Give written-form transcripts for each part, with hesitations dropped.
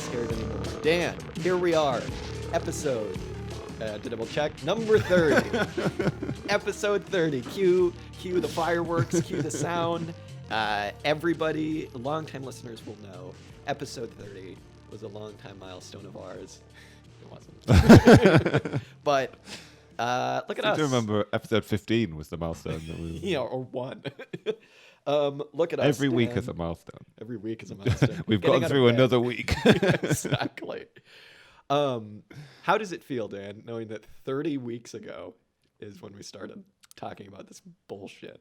scared anymore. Dan, here we are. Episode, to double check, number 30. Episode 30. Cue the fireworks, cue the sound. Everybody, longtime listeners will know, episode 30 was a long-time milestone of ours. It wasn't. But look at us. I remember episode 15 was the milestone that we... Yeah, or 1. Look at us. Every week Dan. is a milestone. Every week is a milestone. We've gone through another week. Exactly. How does it feel, Dan, knowing that 30 weeks ago is when we started talking about this bullshit?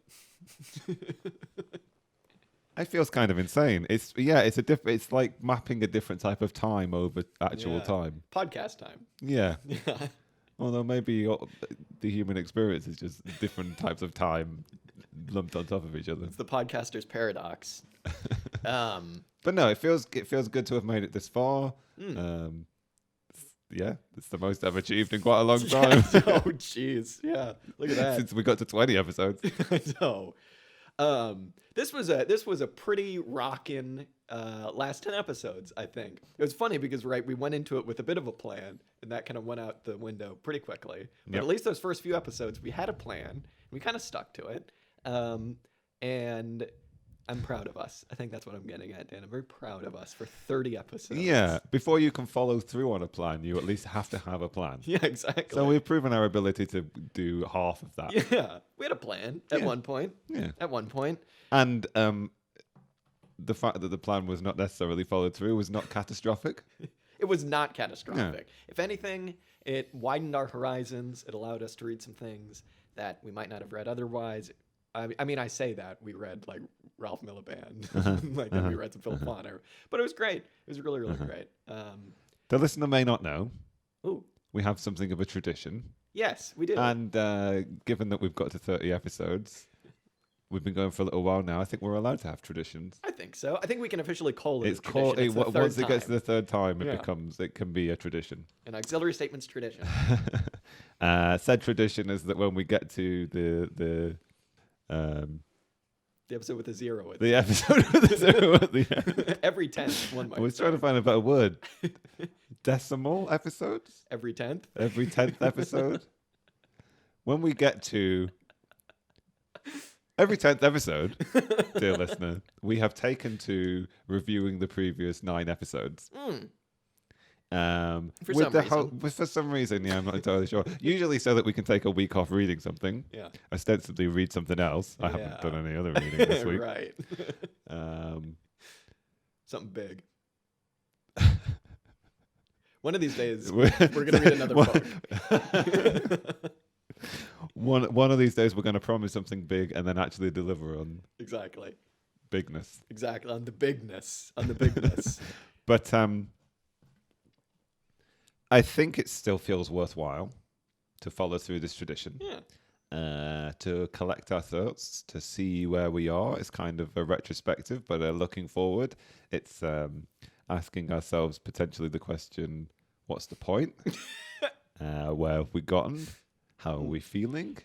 It feels kind of insane. It's like mapping a different type of time over actual time. Podcast time. Yeah. Although maybe the human experience is just different types of time lumped on top of each other. It's the podcaster's paradox. But no, it feels good to have made it this far. It's the most I've achieved in quite a long time. Oh, jeez. Yeah, look at that. Since we got to 20 episodes. I know. This was a pretty rockin' last 10 episodes, I think. It was funny because, we went into it with a bit of a plan, and that kind of went out the window pretty quickly. But at least those first few episodes, we had a plan, and we kind of stuck to it. And I'm proud of us. I think that's what I'm getting at, Dan. I'm very proud of us for 30 episodes. Yeah. Before you can follow through on a plan, you at least have to have a plan. Yeah, exactly. So we've proven our ability to do half of that. Yeah. We had a plan at one point. Yeah. At one point. And the fact that the plan was not necessarily followed through was not catastrophic. It was not catastrophic. Yeah. If anything, it widened our horizons. It allowed us to read some things that we might not have read otherwise. I mean, I say that we read like Ralph Miliband, we read some Philip Bonner, but it was great. It was really, really great. The listener may not know. Ooh. We have something of a tradition. Yes, we do. And given that we've got to 30 episodes, we've been going for a little while now. I think we're allowed to have traditions. I think so. I think we can officially call it. Once it gets to the third time, it can be a tradition. An auxiliary statements tradition. Said tradition is that when we get to the episode with a zero. The episode with a zero at the end. Every 10th one. I was trying to find a better word. Decimal episodes? Every 10th? Every 10th episode? When we get to every 10th episode, dear listener, we have taken to reviewing the previous 9 episodes. For some reason, I'm not entirely sure. Usually so that we can take a week off reading something. Yeah. Ostensibly read something else. I haven't done any other reading this week. Right. Something big. One of these days, we're going to read another book. One of these days, we're going to promise something big and then actually deliver on bigness. Exactly, on the bigness. But I think it still feels worthwhile to follow through this tradition. Yeah. To collect our thoughts, to see where we are. It's kind of a retrospective, but looking forward, it's asking ourselves potentially the question, what's the point? Where have we gotten? How are we feeling?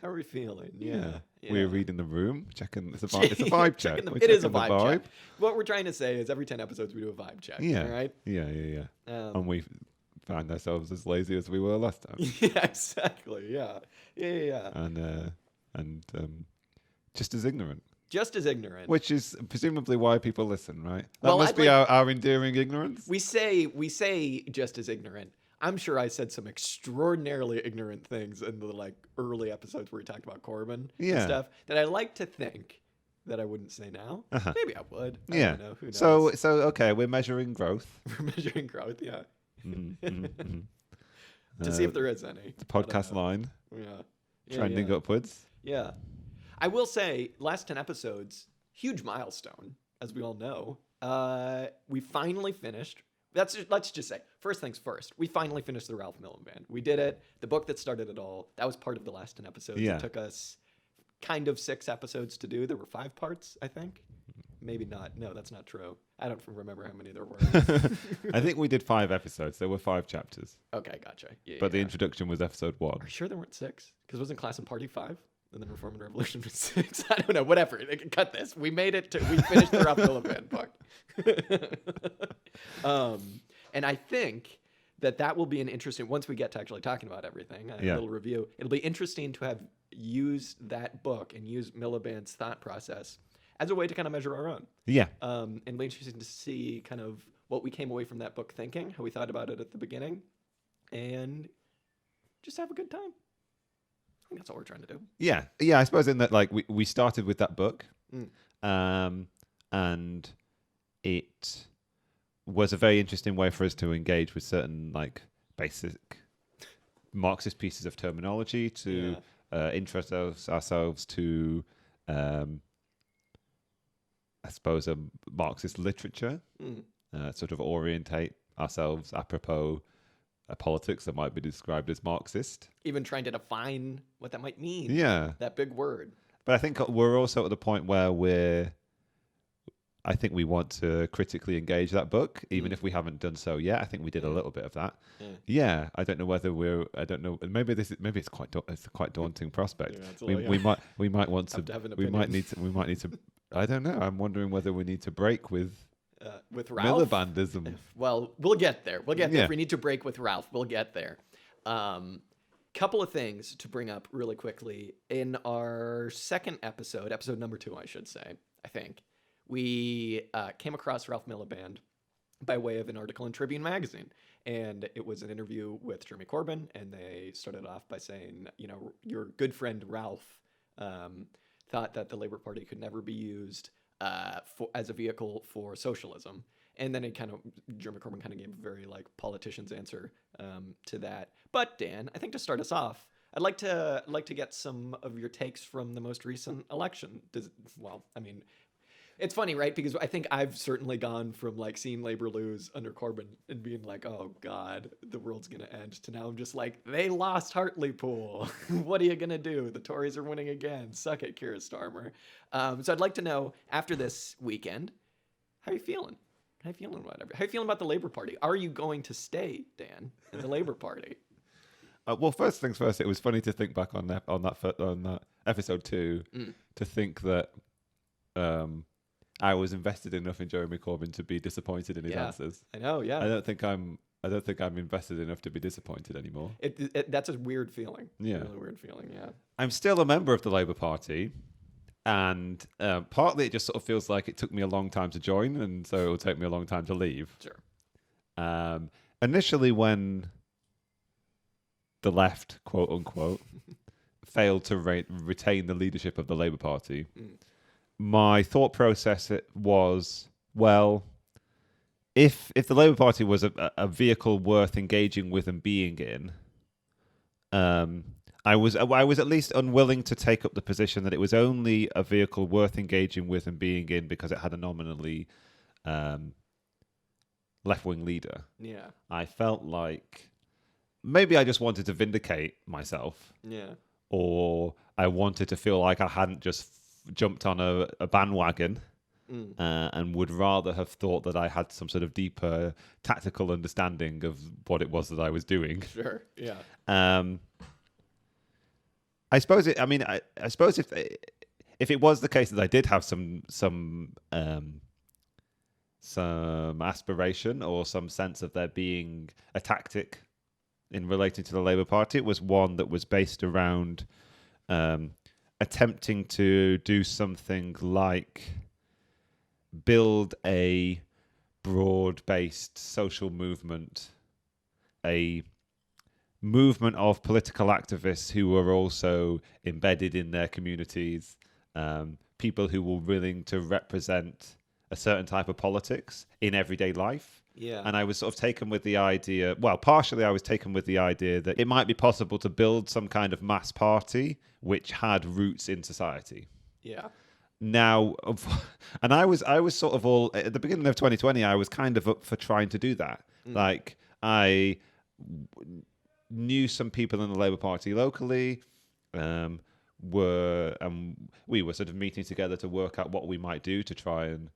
Yeah. We're reading the room, checking. It's a vibe check. It is a vibe check. What we're trying to say is every 10 episodes we do a vibe check. Yeah. All right? Yeah. And we found ourselves as lazy as we were last time. Yeah, exactly. Yeah. And just as ignorant. Which is presumably why people listen, right? That must be our endearing ignorance. We say just as ignorant. I'm sure I said some extraordinarily ignorant things in the early episodes where we talked about Corbyn and stuff that I like to think that I wouldn't say now. Maybe I would. I don't know. Who knows? So okay, we're measuring growth. We're measuring growth, yeah. To see if there is any. The podcast line. Yeah. Trending upwards. Yeah. I will say, last 10 episodes, huge milestone, as we all know. We finally finished. Let's just say, first things first, we finally finished the Ralph Miliband. We did it. The book that started it all. That was part of the last 10 episodes. Yeah. It took us kind of 6 episodes to do. There were 5 parts, I think. Maybe not. No, that's not true. I don't remember how many there were. I think we did 5 episodes. There were 5 chapters. Okay, gotcha. Yeah, but the introduction was episode 1. Are you sure there weren't 6? Because wasn't Class and Party 5? And then Reform and Revolution was 6? I don't know. Whatever. Cut this. We made it to... We finished the Ralph Miliband book. And I think that will be an interesting, once we get to actually talking about everything, a little review, it'll be interesting to have used that book and use Miliband's thought process as a way to kind of measure our own. Yeah. And it'll be interesting to see kind of what we came away from that book thinking, how we thought about it at the beginning, and just have a good time. I think that's all we're trying to do. Yeah. I suppose in that, like, we started with that book, and it was a very interesting way for us to engage with certain, like, basic Marxist pieces of terminology, to interest ourselves to, I suppose, a Marxist literature, sort of orientate ourselves apropos a politics that might be described as Marxist. Even trying to define what that might mean. Yeah. That big word. But I think we're also at the point where I think we want to critically engage that book, even if we haven't done so yet. I think we did a little bit of that. Yeah. I don't know whether maybe it's quite a quite daunting prospect. We might want to we might need to I don't know. I'm wondering whether we need to break with Ralph? Milibandism. Well, we'll get there. If we need to break with Ralph, we'll get there. Couple of things to bring up really quickly. In our second episode number 2, I should say, I think, we came across Ralph Miliband by way of an article in Tribune magazine. And it was an interview with Jeremy Corbyn, and they started off by saying, your good friend Ralph thought that the Labour Party could never be used as a vehicle for socialism. And then Jeremy Corbyn kind of gave a very, like, politician's answer to that. But Dan, I think to start us off, I'd like to get some of your takes from the most recent election. It's funny, right? Because I think I've certainly gone from, like, seeing Labour lose under Corbyn and being like, oh God, the world's gonna end, to now I'm just like, they lost Hartlepool. What are you gonna do? The Tories are winning again. Suck it, Keir Starmer. So I'd like to know, after this weekend, how are you feeling? How are you feeling about the Labour Party? Are you going to stay, Dan, in the Labour Party? Well, first things first, it was funny to think back on that episode 2 to think that I was invested enough in Jeremy Corbyn to be disappointed in his answers. I know, yeah. I don't think I'm invested enough to be disappointed anymore. That's a weird feeling. Yeah, really weird feeling. Yeah. I'm still a member of the Labour Party, and partly it just sort of feels like it took me a long time to join, and so it will take me a long time to leave. Sure. Initially, when the left, quote unquote, failed to retain the leadership of the Labour Party. My thought process was, well, if the Labour Party was a vehicle worth engaging with and being in, I was at least unwilling to take up the position that it was only a vehicle worth engaging with and being in because it had a nominally left-wing leader. Yeah. I felt like maybe I just wanted to vindicate myself. Yeah. Or I wanted to feel like I hadn't just jumped on a bandwagon and would rather have thought that I had some sort of deeper tactical understanding of what it was that I was doing. Sure, yeah. I suppose if it was the case that I did have some aspiration or some sense of there being a tactic in relating to the Labour Party, it was one that was based around attempting to do something like build a broad-based social movement, a movement of political activists who were also embedded in their communities, people who were willing to represent a certain type of politics in everyday life. Yeah. And I was sort of taken with the idea, partially I was taken with the idea that it might be possible to build some kind of mass party which had roots in society. Yeah. Now, and I was sort of all, at the beginning of 2020, I was kind of up for trying to do that. Like, I knew some people in the Labour Party locally, we were sort of meeting together to work out what we might do to try and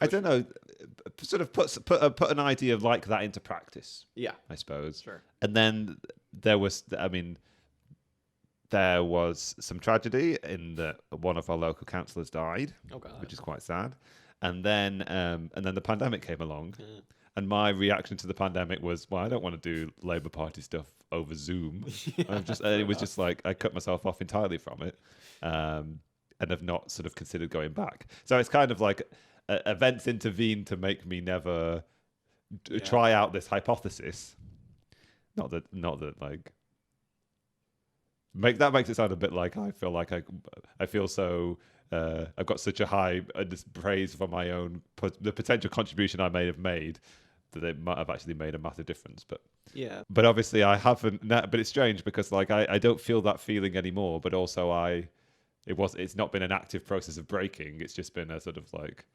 I don't know, sort of put an idea like that into practice. Yeah, I suppose. Sure. And then there was some tragedy in that one of our local councillors died, which is quite sad. and then the pandemic came along, and my reaction to the pandemic was, well, I don't want to do Labour Party stuff over Zoom. It was just like I cut myself off entirely from it, and have not sort of considered going back. So it's kind of like events intervened to make me never try out this hypothesis. Not that like that makes it sound a bit like I feel like I feel so. I've got such a high praise for my own the potential contribution I may have made that it might have actually made a massive difference. But obviously I haven't. But it's strange because like I don't feel that feeling anymore. But also it's not been an active process of breaking. It's just been a sort of like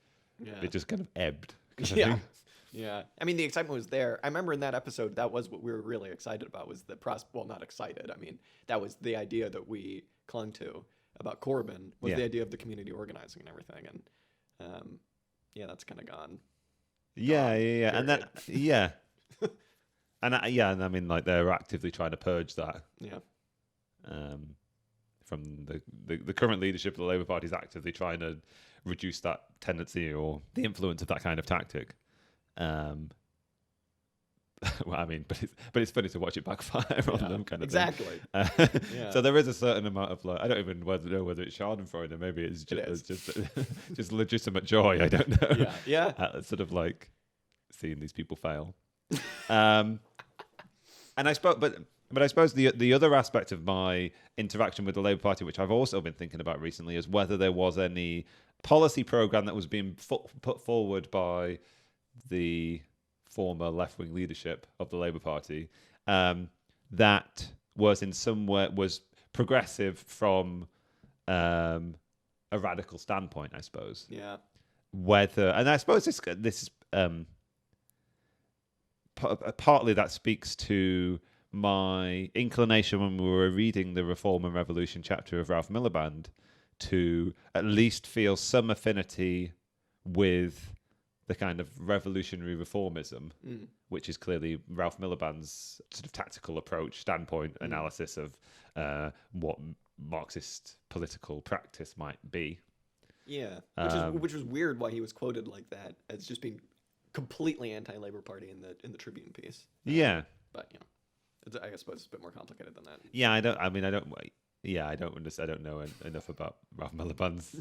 it just kind of ebbed. Yeah. I mean, the excitement was there. I remember in that episode, that was what we were really excited about was the well, not excited. I mean, that was the idea that we clung to about Corbyn was the idea of the community organizing and everything. And that's kind of gone. Yeah. And that, and I mean, like they're actively trying to purge that. Yeah. From the current leadership of the Labour Party is actively trying to reduce that tendency or the influence of that kind of tactic. Well, I mean, but it's funny to watch it backfire on them, kind of exactly. Thing. So there is a certain amount of like I don't even know whether it's Schadenfreude or maybe it's just legitimate joy. I don't know. Yeah. At sort of like seeing these people fail. And I spoke, but I suppose the other aspect of my interaction with the Labour Party, which I've also been thinking about recently, is whether there was any policy program that was being put forward by the former left-wing leadership of the Labour Party that was in some way was progressive from a radical standpoint, I suppose. Yeah. And I suppose this is partly that speaks to my inclination when we were reading the Reform and Revolution chapter of Ralph Miliband to at least feel some affinity with the kind of revolutionary reformism, which is clearly Ralph Miliband's sort of tactical approach, standpoint, analysis of what Marxist political practice might be. Yeah, which was weird why he was quoted like that as just being completely anti-Labor Party in the Tribune piece. But I suppose it's a bit more complicated than that. Yeah, I don't know enough about Ralph Miliband's.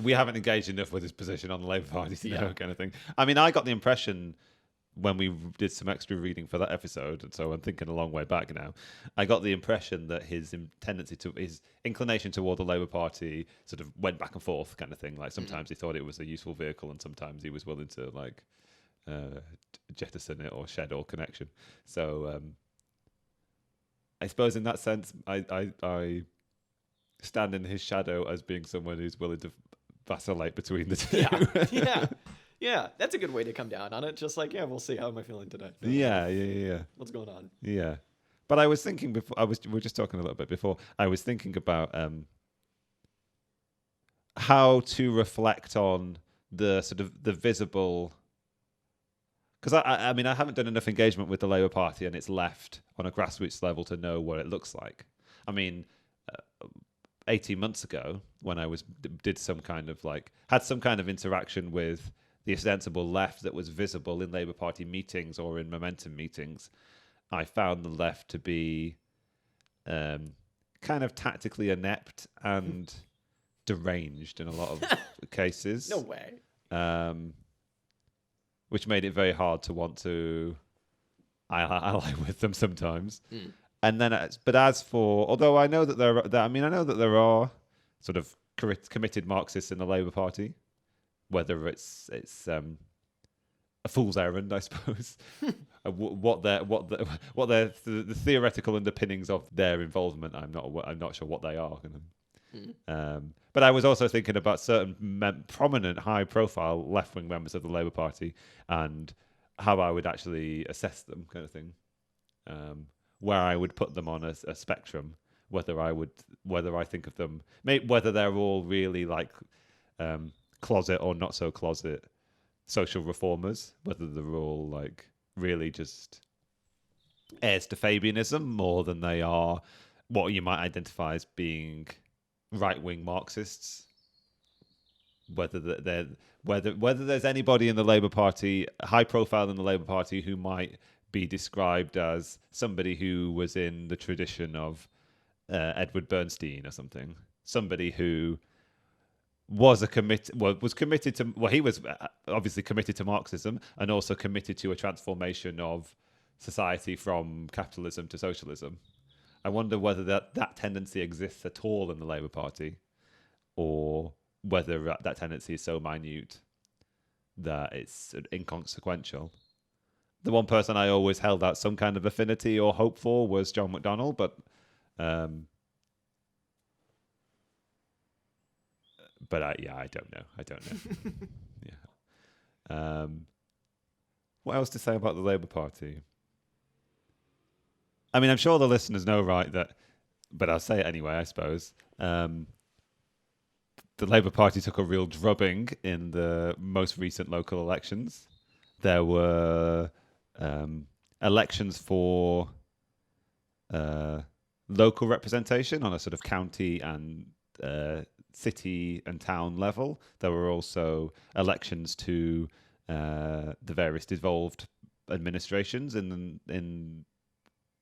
We haven't engaged enough with his position on the Labour Party to know, kind of thing. I mean, I got the impression when we did some extra reading for that episode, and so I'm thinking a long way back now, I got the impression that his inclination toward the Labour Party sort of went back and forth, kind of thing. Like sometimes he thought it was a useful vehicle, and sometimes he was willing to like jettison it or shed all connection. So I suppose in that sense, I stand in his shadow as being someone who's willing to vacillate between the two. Yeah, that's a good way to come down on it. Just like, we'll see. How am I feeling today? Yeah. What's going on? Yeah. But I was thinking before, we were just talking a little bit before, I was thinking about how to reflect on the sort of the visible, because I mean, I haven't done enough engagement with the Labour Party and its left on a grassroots level to know what it looks like. I mean, 18 months ago, when I had some kind of interaction with the ostensible left that was visible in Labour Party meetings or in Momentum meetings, I found the left to be kind of tactically inept and deranged in a lot of cases. No way. Which made it very hard to want to ally with them sometimes. And then, but as for, although I know that there are sort of committed Marxists in the Labour Party, whether it's a fool's errand, I suppose. What the theoretical underpinnings of their involvement, I'm not sure what they are. But I was also thinking about certain prominent, high-profile left-wing members of the Labour Party and how I would actually assess them, kind of thing. Where I would put them on a spectrum, whether I think of them, whether they're all really like closet or not so closet social reformers, whether they're all like really just heirs to Fabianism more than they are what you might identify as being right-wing Marxists. whether there's anybody in the Labour Party, high profile in the Labour Party, who might be described as somebody who was in the tradition of Edward Bernstein or something, somebody who was committed to, he was obviously committed to Marxism and also committed to a transformation of society from capitalism to socialism. I wonder whether that tendency exists at all in the Labour Party, or whether that tendency is so minute that it's inconsequential. The one person I always held out some kind of affinity or hope for was John McDonnell, but I don't know. Yeah. What else to say about the Labour Party? I mean, I'm sure the listeners know, right, but I'll say it anyway, I suppose. The Labour Party took a real drubbing in the most recent local elections. There were elections for local representation on a sort of county and city and town level. There were also elections to the various devolved administrations in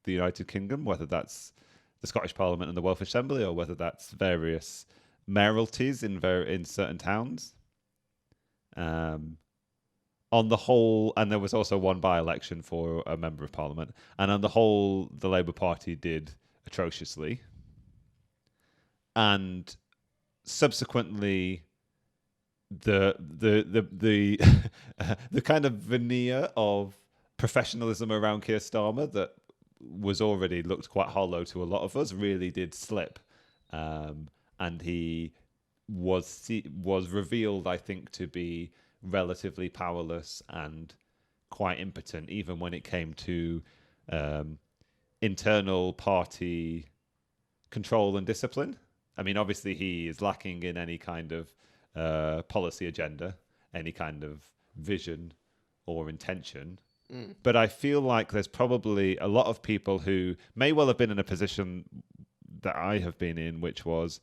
the United Kingdom, whether that's the Scottish Parliament and the Welsh Assembly, or whether that's various mayoralties in certain towns. On the whole, and there was also one by-election for a member of Parliament, and on the whole, the Labour Party did atrociously. And subsequently, the the kind of veneer of professionalism around Keir Starmer that was already looked quite hollow to a lot of us really did slip, and he was revealed, I think, to be relatively powerless and quite impotent, even when it came to internal party control and discipline. I mean, obviously, he is lacking in any kind of policy agenda, any kind of vision or intention. But I feel like there's probably a lot of people who may well have been in a position that I have been in, which was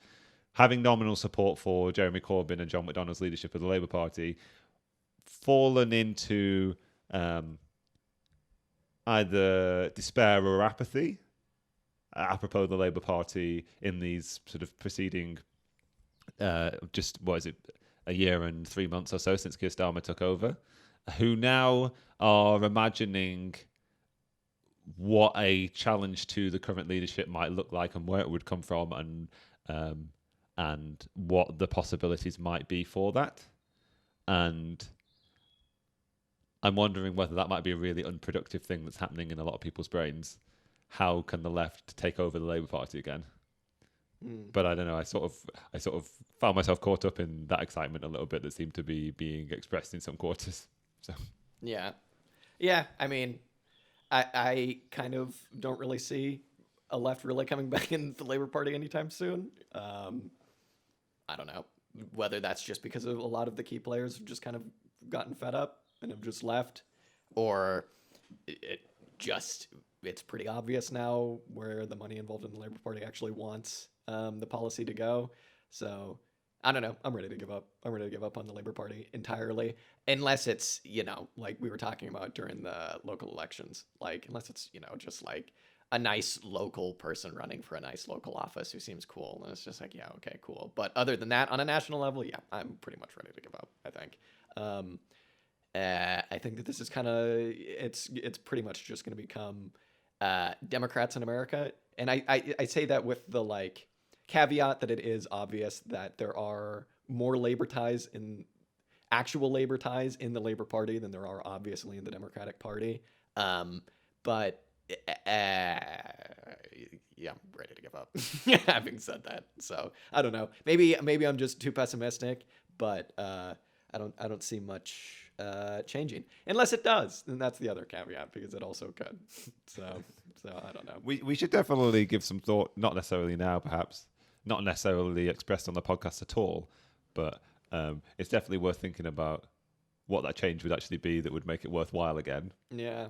having nominal support for Jeremy Corbyn and John McDonnell's leadership of the Labour Party, fallen into either despair or apathy apropos of the Labour Party in these sort of preceding, a year and 3 months or so since Keir Starmer took over, who now are imagining what a challenge to the current leadership might look like and where it would come from, and what the possibilities might be for that. And I'm wondering whether that might be a really unproductive thing that's happening in a lot of people's brains. How can the left take over the Labour Party again? But I don't know. I sort of found myself caught up in that excitement a little bit that seemed to be being expressed in some quarters. So yeah. I mean, I kind of don't really see a left really coming back in the Labour Party anytime soon. I don't know whether that's just because of a lot of the key players have just kind of gotten fed up and have just left, or it's pretty obvious now where the money involved in the Labour Party actually wants the policy to go. So I don't know. I'm ready to give up. I'm ready to give up on the Labour Party entirely, unless it's, like we were talking about during the local elections, unless it's, just like a nice local person running for a nice local office who seems cool. And it's just like, yeah, okay, cool. But other than that, on a national level, yeah, I'm pretty much ready to give up, I think. I think that this is kind of, it's pretty much just going to become Democrats in America. And I say that with the caveat that it is obvious that there are more actual labor ties in the Labor Party than there are obviously in the Democratic Party. But yeah, I'm ready to give up. Having said that, so I don't know. Maybe I'm just too pessimistic, but I don't see much changing, unless it does. And that's the other caveat, because it also could. So I don't know. We should definitely give some thought, not necessarily now, perhaps, not necessarily expressed on the podcast at all, but it's definitely worth thinking about what that change would actually be that would make it worthwhile again. Yeah.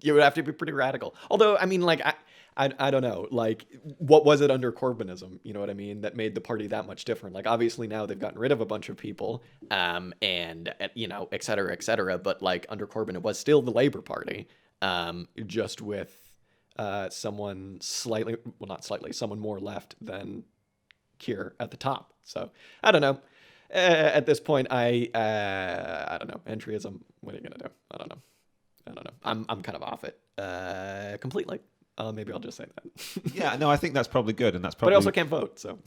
You would have to be pretty radical. Although, I mean, I don't know. Like, what was it under Corbynism? You know what I mean? That made the party that much different. Like, obviously now they've gotten rid of a bunch of people, and you know, et cetera, et cetera. But like under Corbyn, it was still the Labour Party, just with someone slightly, well, not slightly, someone more left than Keir at the top. So I don't know. At this point, I don't know. Entryism. What are you gonna do? I don't know. I'm kind of off it completely. Maybe I'll just say that. Yeah, no, I think that's probably good, and that's But probably. I also can't vote, so.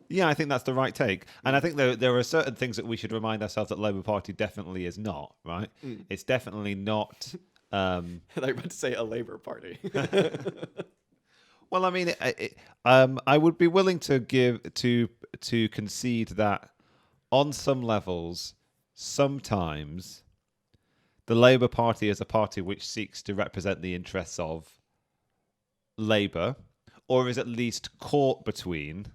Yeah, I think that's the right take, and I think there are certain things that we should remind ourselves that Labour Party definitely is not. Right? It's definitely not. I thought you were about to say a Labour Party. Well, I mean, I would be willing to concede that on some levels, sometimes the Labour Party is a party which seeks to represent the interests of Labour, or is at least caught between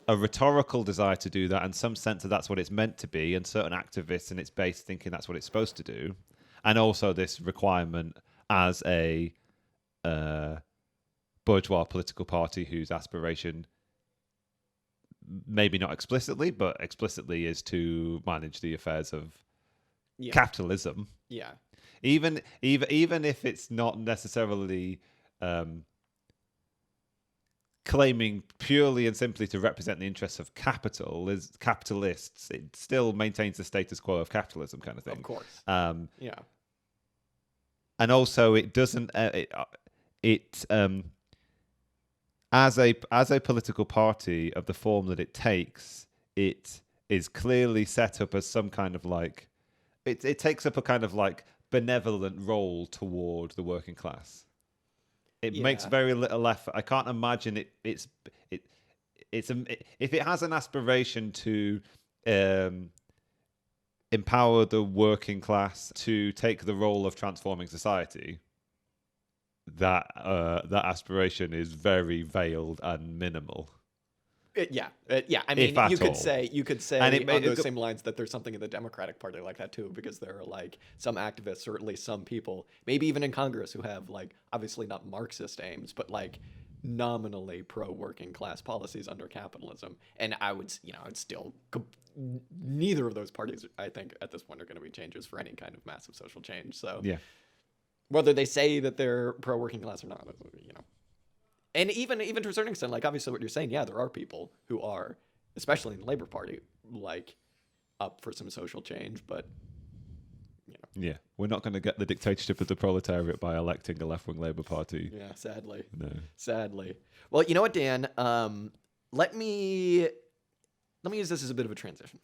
a rhetorical desire to do that and some sense that that's what it's meant to be, and certain activists in its base thinking that's what it's supposed to do, and also this requirement as a bourgeois political party whose aspiration, maybe not explicitly, but explicitly, is to manage the affairs of capitalism. Yeah. Even if it's not necessarily claiming purely and simply to represent the interests of capitalists, it still maintains the status quo of capitalism, kind of thing. Of course. Yeah. And also, it doesn't. As a political party of the form that it takes, it is clearly set up as some kind of like. It takes up a kind of like benevolent role toward the working class. It makes very little effort. I can't imagine if it has an aspiration to empower the working class to take the role of transforming society. That aspiration is very veiled and minimal. Yeah. I mean, you could say and on those same lines that there's something in the Democratic Party like that too, because there are like some activists, or at least some people, maybe even in Congress, who have like obviously not Marxist aims, but like nominally pro-working class policies under capitalism. And I would still neither of those parties, I think, at this point are going to be changes for any kind of massive social change. So yeah. Whether they say that they're pro-working class or not, you know. And even to a certain extent, like obviously what you're saying, yeah, there are people who are, especially in the Labour Party, like up for some social change, but you know. Yeah, we're not going to get the dictatorship of the proletariat by electing a left-wing Labour Party. Yeah, sadly. No. Sadly. Well, you know what, Dan? Let me use this as a bit of a transition.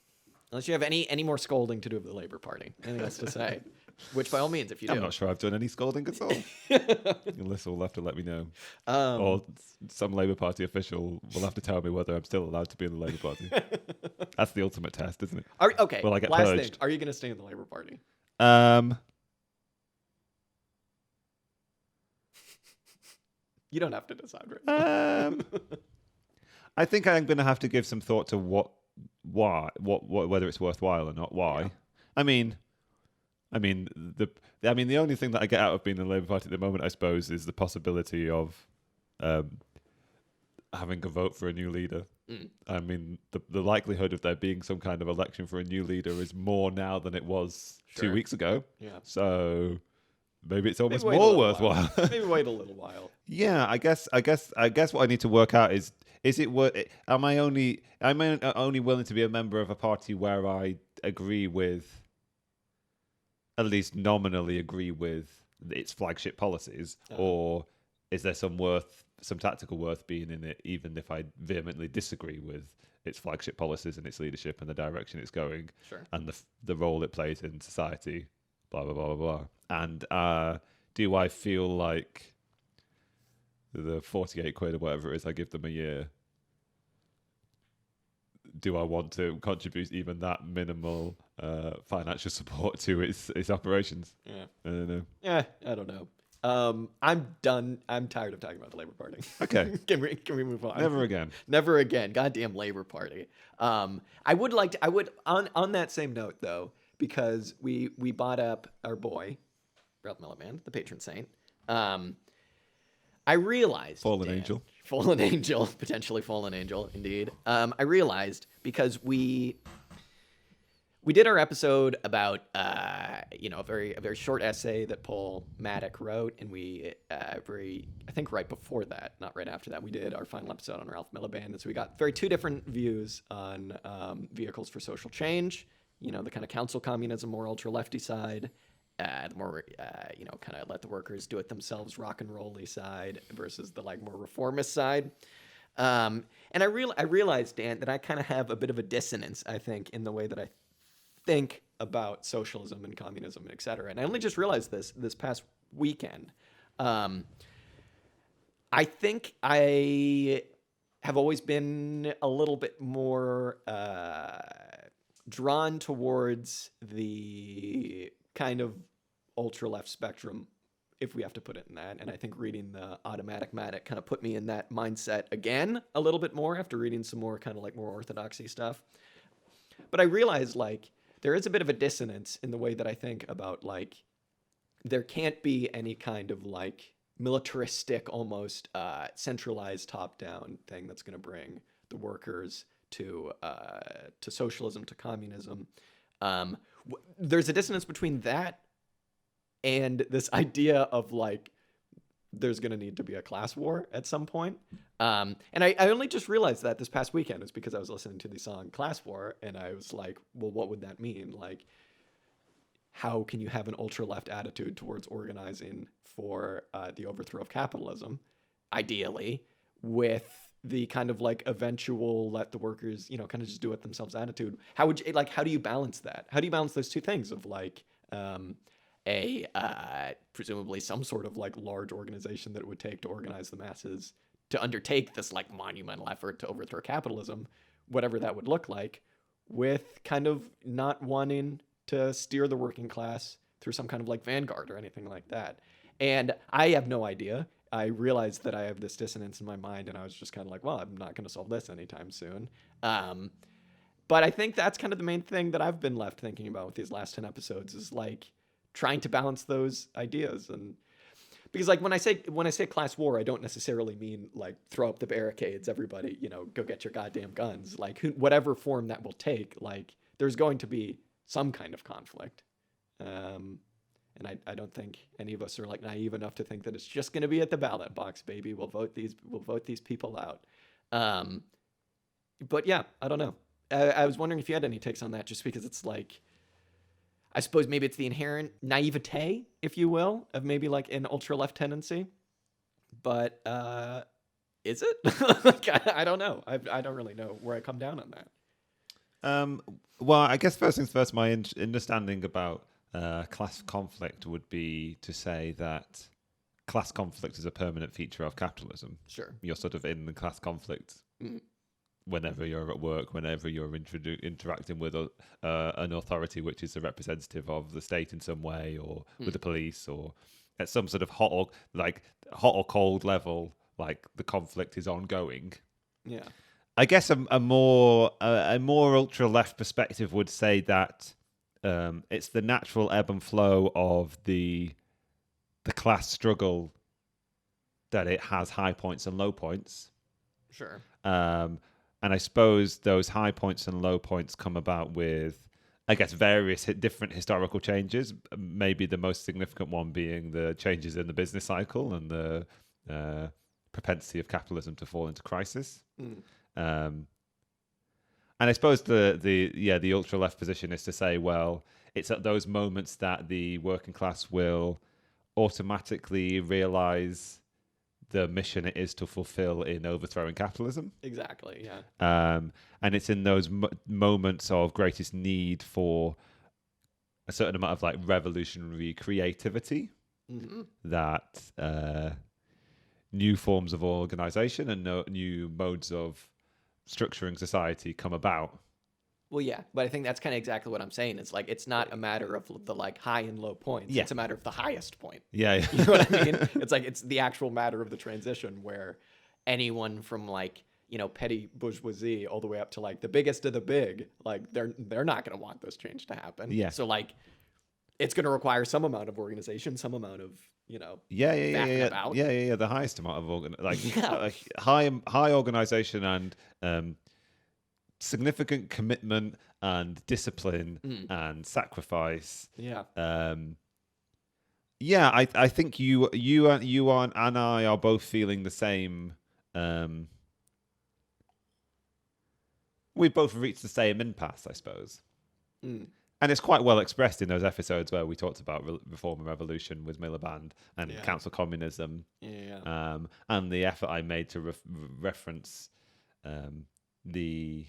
Unless you have any more scolding to do with the Labour Party, anything else to say? Which, by all means, if you do. I'm not sure I've done any scolding at all. Unless will have to let me know. Or some Labour Party official will have to tell me whether I'm still allowed to be in the Labour Party. That's the ultimate test, isn't it? Okay, Will I get last purged? thing. Are you going to stay in the Labour Party? You don't have to decide right now. I think I'm going to have to give some thought to whether it's worthwhile or not. Why? Yeah. I mean, the only thing that I get out of being in the Labour Party at the moment, I suppose, is the possibility of having a vote for a new leader. I mean, the likelihood of there being some kind of election for a new leader is more now than it was 2 weeks ago. Yeah. So maybe it's almost more worthwhile. Maybe wait a little while. Yeah, I guess what I need to work out is it worth? Am I only willing to be a member of a party where I agree with, at least nominally agree with, its flagship policies, or is there some tactical worth being in it, even if I vehemently disagree with its flagship policies and its leadership and the direction it's going, and the role it plays in society, blah blah blah blah blah. And do I feel like the 48 quid or whatever it is I give them a year, do I want to contribute even that minimal financial support to its operations? Yeah. I don't know. Yeah, I don't know. I'm done. I'm tired of talking about the Labour Party. Okay. Can we move on? Never again. Never again. Goddamn Labour Party. I would on that same note though, because we bought up our boy, Ralph Miliband, the patron saint. I realized... Fallen angel. Fallen angel, potentially fallen angel, indeed. I realized because we did our episode about a very short essay that Paul Maddock wrote, and we I think right before that, not right after that, we did our final episode on Ralph Miliband, and so we got two different views on vehicles for social change. The kind of council communism, more ultra lefty side, the more kind of let the workers do it themselves, rock and roll-y side, versus the like more reformist side. And I realized, Dan, that I kind of have a bit of a dissonance, I think, in the way that I think about socialism and communism, and et cetera. And I only just realized this past weekend. I think I have always been a little bit more drawn towards the kind of ultra-left spectrum, if we have to put it in that. And I think reading the Automatic Matic kind of put me in that mindset again a little bit more after reading some more kind of like more orthodoxy stuff. But I realized like there is a bit of a dissonance in the way that I think about like there can't be any kind of like militaristic, almost centralized top-down thing that's going to bring the workers to socialism, to communism. There's a dissonance between that and this idea of like there's going to need to be a class war at some point. And I only just realized that this past weekend. It's because I was listening to the song Class War, and I was like, well, what would that mean? Like, how can you have an ultra-left attitude towards organizing for the overthrow of capitalism, ideally, with the kind of like eventual let the workers, kind of just do it themselves attitude? How would you, like, how do you balance that? How do you balance those two things of like presumably some sort of like large organization that it would take to organize the masses to undertake this like monumental effort to overthrow capitalism, whatever that would look like, with kind of not wanting to steer the working class through some kind of like vanguard or anything like that. And I have no idea. I realized that I have this dissonance in my mind, and I was just kind of like, well, I'm not going to solve this anytime soon. But I think that's kind of the main thing that I've been left thinking about with these last 10 episodes is like trying to balance those ideas. And because like when I say class war, I don't necessarily mean like throw up the barricades, everybody, go get your goddamn guns. Like whatever form that will take, like there's going to be some kind of conflict. And I don't think any of us are like naive enough to think that it's just going to be at the ballot box, baby. We'll vote these people out. But yeah, I don't know. I was wondering if you had any takes on that, just because it's like, I suppose maybe it's the inherent naivete, if you will, of maybe like an ultra left tendency. But is it? Like, I don't know. I don't really know where I come down on that. Well, I guess first things first, my understanding about class conflict would be to say that class conflict is a permanent feature of capitalism. Sure. You're sort of in the class conflict whenever you're at work, whenever you're interacting with an authority which is a representative of the state in some way, or with the police, or at some sort of hot or cold level, like the conflict is ongoing. Yeah. I guess a more ultra left perspective would say that it's the natural ebb and flow of the class struggle, that it has high points and low points. Sure. And I suppose those high points and low points come about with, I guess, various different historical changes. Maybe the most significant one being the changes in the business cycle and the propensity of capitalism to fall into crisis. And I suppose the ultra left position is to say, well, it's at those moments that the working class will automatically realize the mission it is to fulfill in overthrowing capitalism. Exactly, yeah. And it's in those moments of greatest need for a certain amount of like revolutionary creativity that new forms of organization and new modes of structuring society come about. Well, yeah, but I think that's kind of exactly what I'm saying. It's like, it's not a matter of the like high and low points. Yeah. It's a matter of the highest point. Yeah. You know what I mean? It's like, it's the actual matter of the transition where anyone from like, petty bourgeoisie all the way up to like the biggest of the big, like they're not going to want this change to happen. Yeah. So like it's going to require some amount of organization, some amount of, Yeah. about. Yeah. The highest amount of Yeah. high organization and significant commitment and discipline and sacrifice. Yeah. Yeah, I think you and I are both feeling the same. We both reached the same impasse, I suppose. And it's quite well expressed in those episodes where we talked about reform and revolution with Miliband and council communism. Yeah. And the effort I made to reference the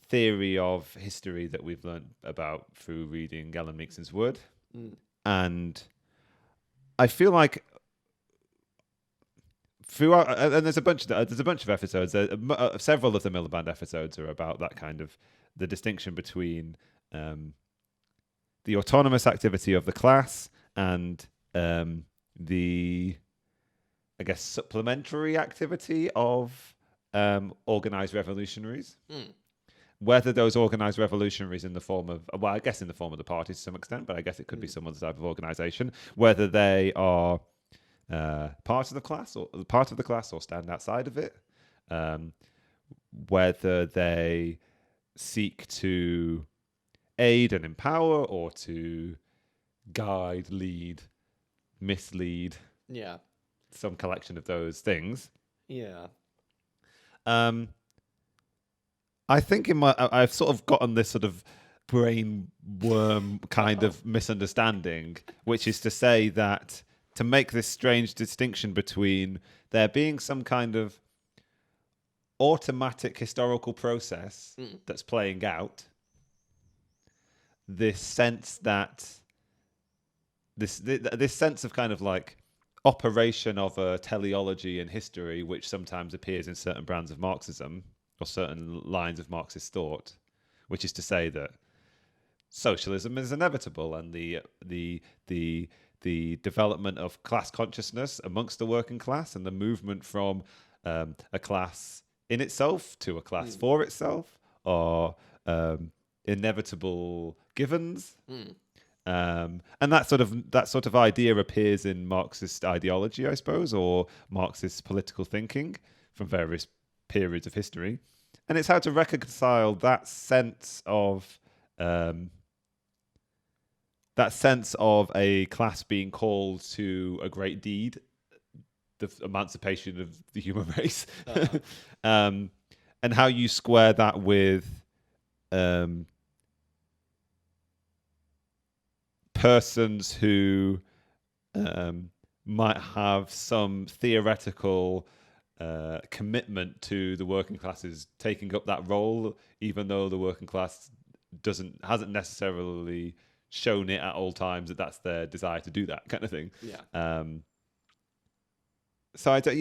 theory of history that we've learned about through reading Ellen Meakson's Wood. And I feel like throughout, and there's a bunch of episodes. Several of the Miliband episodes are about that kind of the distinction between the autonomous activity of the class and the, I guess, supplementary activity of organized revolutionaries. Whether those organized revolutionaries in the form of, well, I guess in the form of the party to some extent, but I guess it could be some other type of organization, whether they are part of the class or stand outside of it, whether they seek to aid and empower or to guide, lead, mislead, some collection of those things. I think I've sort of gotten this sort of brain worm kind of misunderstanding, which is to say that to make this strange distinction between there being some kind of automatic historical process that's playing out, this sense that this sense of kind of like operation of a teleology in history, which sometimes appears in certain brands of Marxism or certain lines of Marxist thought, which is to say that socialism is inevitable and the development of class consciousness amongst the working class and the movement from a class in itself to a class for itself are inevitable givens. And that sort of idea appears in Marxist ideology, I suppose, or Marxist political thinking from various periods of history. And it's how to reconcile that sense of a class being called to a great deed, the emancipation of the human race, and how you square that with persons who might have some theoretical commitment to the working classes taking up that role, even though the working class hasn't necessarily shown it at all times that that's their desire to do that kind of thing. So I don't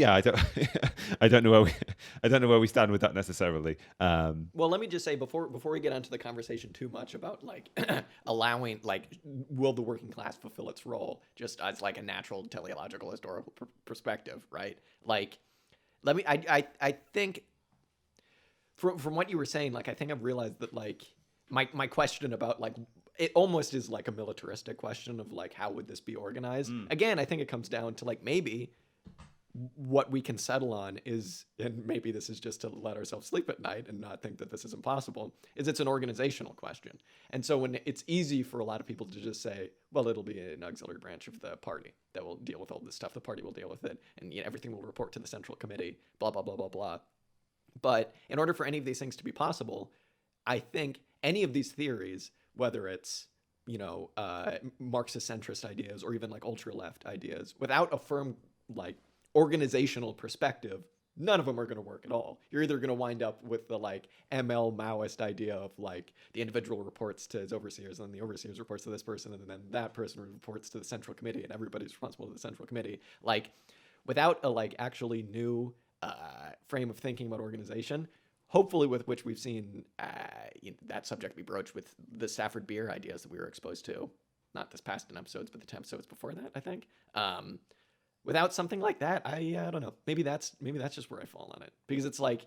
I don't know where we stand with that necessarily. Well, let me just say before we get onto the conversation too much about like allowing, like, will the working class fulfill its role just as like a natural teleological historical perspective, right? Like, I think from what you were saying, like, I think I've realized that like my question about like it almost is like a militaristic question of like how would this be organized. Again, I think it comes down to like maybe what we can settle on is, and maybe this is just to let ourselves sleep at night and not think that this is impossible, is it's an organizational question. And so when it's easy for a lot of people to just say, well, it'll be an auxiliary branch of the party that will deal with all this stuff. The party will deal with it. And everything will report to the central committee, blah, blah, blah, blah, blah. But in order for any of these things to be possible, I think any of these theories, whether it's, Marxist centrist ideas or even like ultra left ideas, without a firm like organizational perspective, none of them are going to work at all. You're either going to wind up with the like ML Maoist idea of like the individual reports to his overseers and then the overseers reports to this person and then that person reports to the central committee and everybody's responsible to the central committee. Like without a like actually new frame of thinking about organization, hopefully with which we've seen that subject be broached with the Stafford Beer ideas that we were exposed to, not this past 10 episodes, but the 10 episodes before that, I think. without something like that, I don't know. Maybe that's just where I fall on it, because it's like,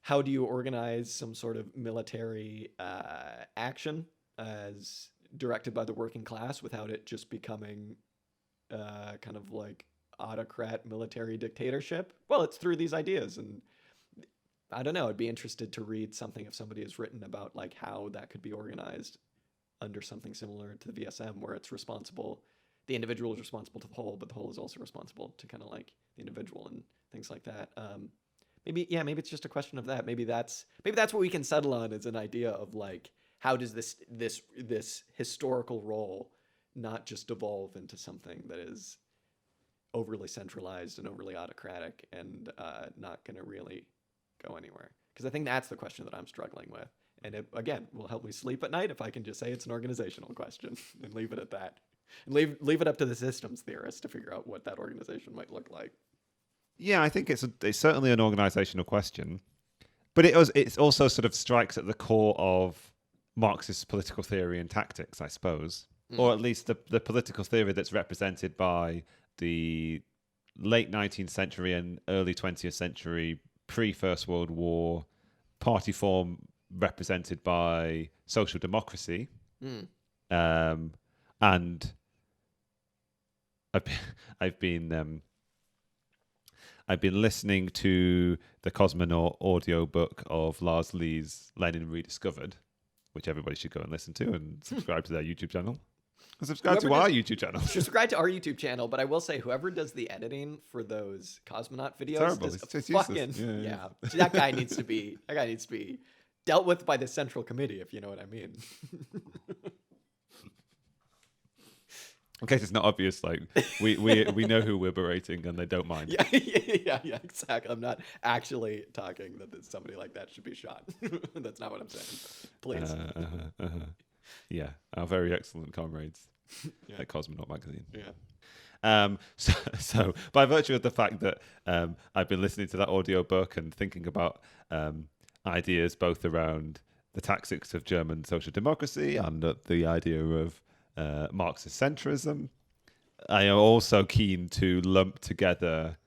how do you organize some sort of military action as directed by the working class without it just becoming kind of like autocrat military dictatorship? Well, it's through these ideas, and I don't know. I'd be interested to read something if somebody has written about like how that could be organized under something similar to the VSM, where it's responsible. The individual is responsible to the whole, but the whole is also responsible to kind of like the individual and things like that. Maybe it's just a question of that. Maybe that's what we can settle on, as an idea of like, how does this historical role not just devolve into something that is overly centralized and overly autocratic and not going to really go anywhere? Because I think that's the question that I'm struggling with. And it, again, will help me sleep at night if I can just say it's an organizational question and leave it at that. And leave it up to the systems theorists to figure out what that organization might look like. Yeah, I think it's certainly an organizational question, but it also sort of strikes at the core of Marxist political theory and tactics, I suppose, or at least the political theory that's represented by the late 19th century and early 20th century pre-First World War party form represented by social democracy. And I've been listening to the Cosmonaut audiobook of Lars Lee's Lenin Rediscovered, which everybody should go and listen to, and subscribe to their YouTube channel. And subscribe to our YouTube channel. Subscribe to our YouTube channel, but I will say, whoever does the editing for those Cosmonaut videos, terrible. It's fucking yeah. That guy needs to be dealt with by the Central Committee, if you know what I mean. In case it's not obvious, like we know who we're berating, and they don't mind. Yeah, exactly. I'm not actually talking that somebody like that should be shot. That's not what I'm saying. Please. Yeah, our very excellent comrades at Cosmonaut magazine. Yeah. So by virtue of the fact that I've been listening to that audiobook and thinking about ideas both around the tactics of German social democracy and the idea of Marxist centrism, I am also keen to lump together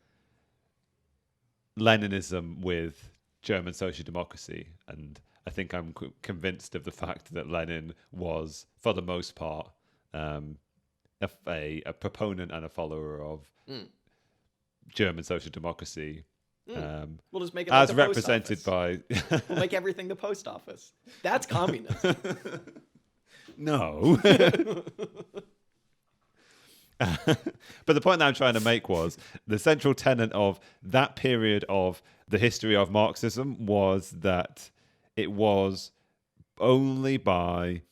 Leninism with German social democracy, and I think I'm convinced of the fact that Lenin was, for the most part, a proponent and a follower of German social democracy. We'll just make it as like the represented by. We'll make everything the post office. That's communism. No. But the point that I'm trying to make was the central tenet of that period of the history of Marxism was that it was only by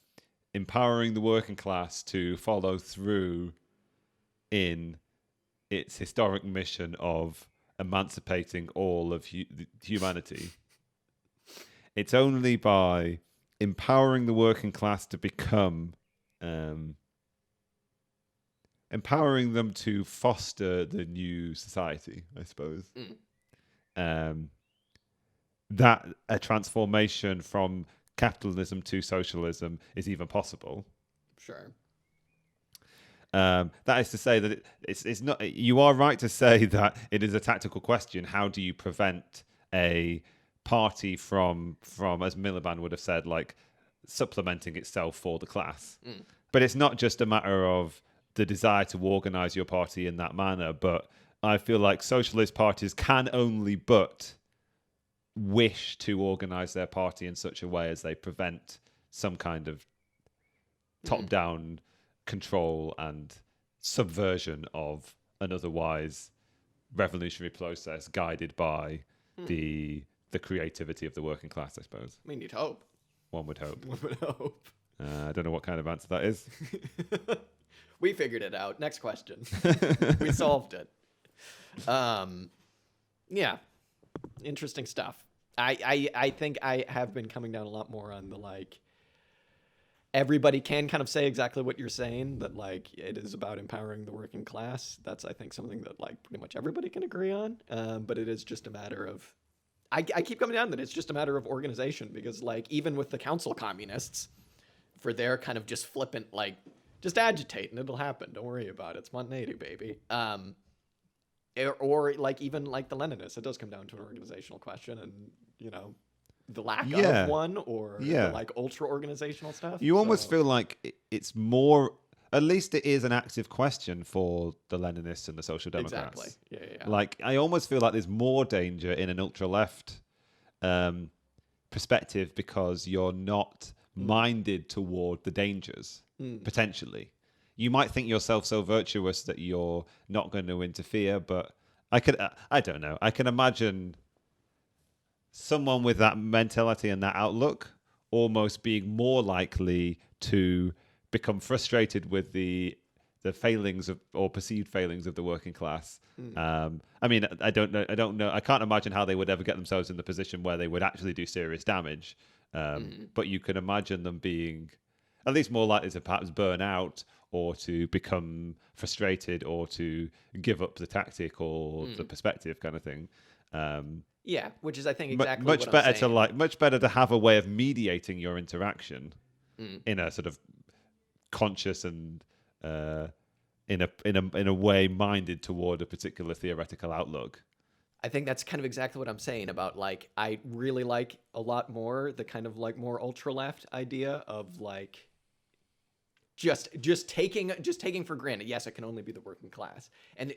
empowering the working class to follow through in its historic mission of emancipating all of humanity. It's only by empowering the working class to become, empowering them to foster the new society, I suppose. That a transformation from capitalism to socialism is even possible. Sure. That is to say that it's not. You are right to say that it is a tactical question. How do you prevent a party from as Miliband would have said, like supplementing itself for the class? But it's not just a matter of the desire to organize your party in that manner. But I feel like socialist parties can only but wish to organize their party in such a way as they prevent some kind of top-down control and subversion of an otherwise revolutionary process guided by the creativity of the working class, I suppose. I mean, you'd hope. One would hope. One would hope. I don't know what kind of answer that is. We figured it out. Next question. We solved it. Yeah. Interesting stuff. I think I have been coming down a lot more on the, like, everybody can kind of say exactly what you're saying, that, like, it is about empowering the working class. That's, I think, something that, like, pretty much everybody can agree on. But it is just a matter of, I keep coming down that it's just a matter of organization, because, like, even with the council communists, for their kind of just flippant, like, just agitate and it'll happen. Don't worry about it. Spontaneity, baby. or like even like the Leninists, it does come down to an organizational question, and the lack Yeah. of one, or Yeah. the like ultra organizational stuff. You almost So, feel like it's more, at least it is an active question for the Leninists and the Social Democrats. exactly. Yeah. Like, I almost feel like there's more danger in an ultra-left perspective because you're not minded toward the dangers, potentially. You might think yourself so virtuous that you're not going to interfere, but I don't know. I can imagine someone with that mentality and that outlook almost being more likely to become frustrated with the failings of, or perceived failings of, the working class. I mean, I don't know. I can't imagine how they would ever get themselves in the position where they would actually do serious damage. But you can imagine them being at least more likely to perhaps burn out, or to become frustrated, or to give up the tactic or the perspective kind of thing. Yeah, which is I think exactly much what better I'm saying. much better to have a way of mediating your interaction in a sort of conscious and in a way minded toward a particular theoretical outlook. I think that's kind of exactly what I'm saying about, like, I really like a lot more the kind of like more ultra left idea of like just taking for granted, yes, it can only be the working class, and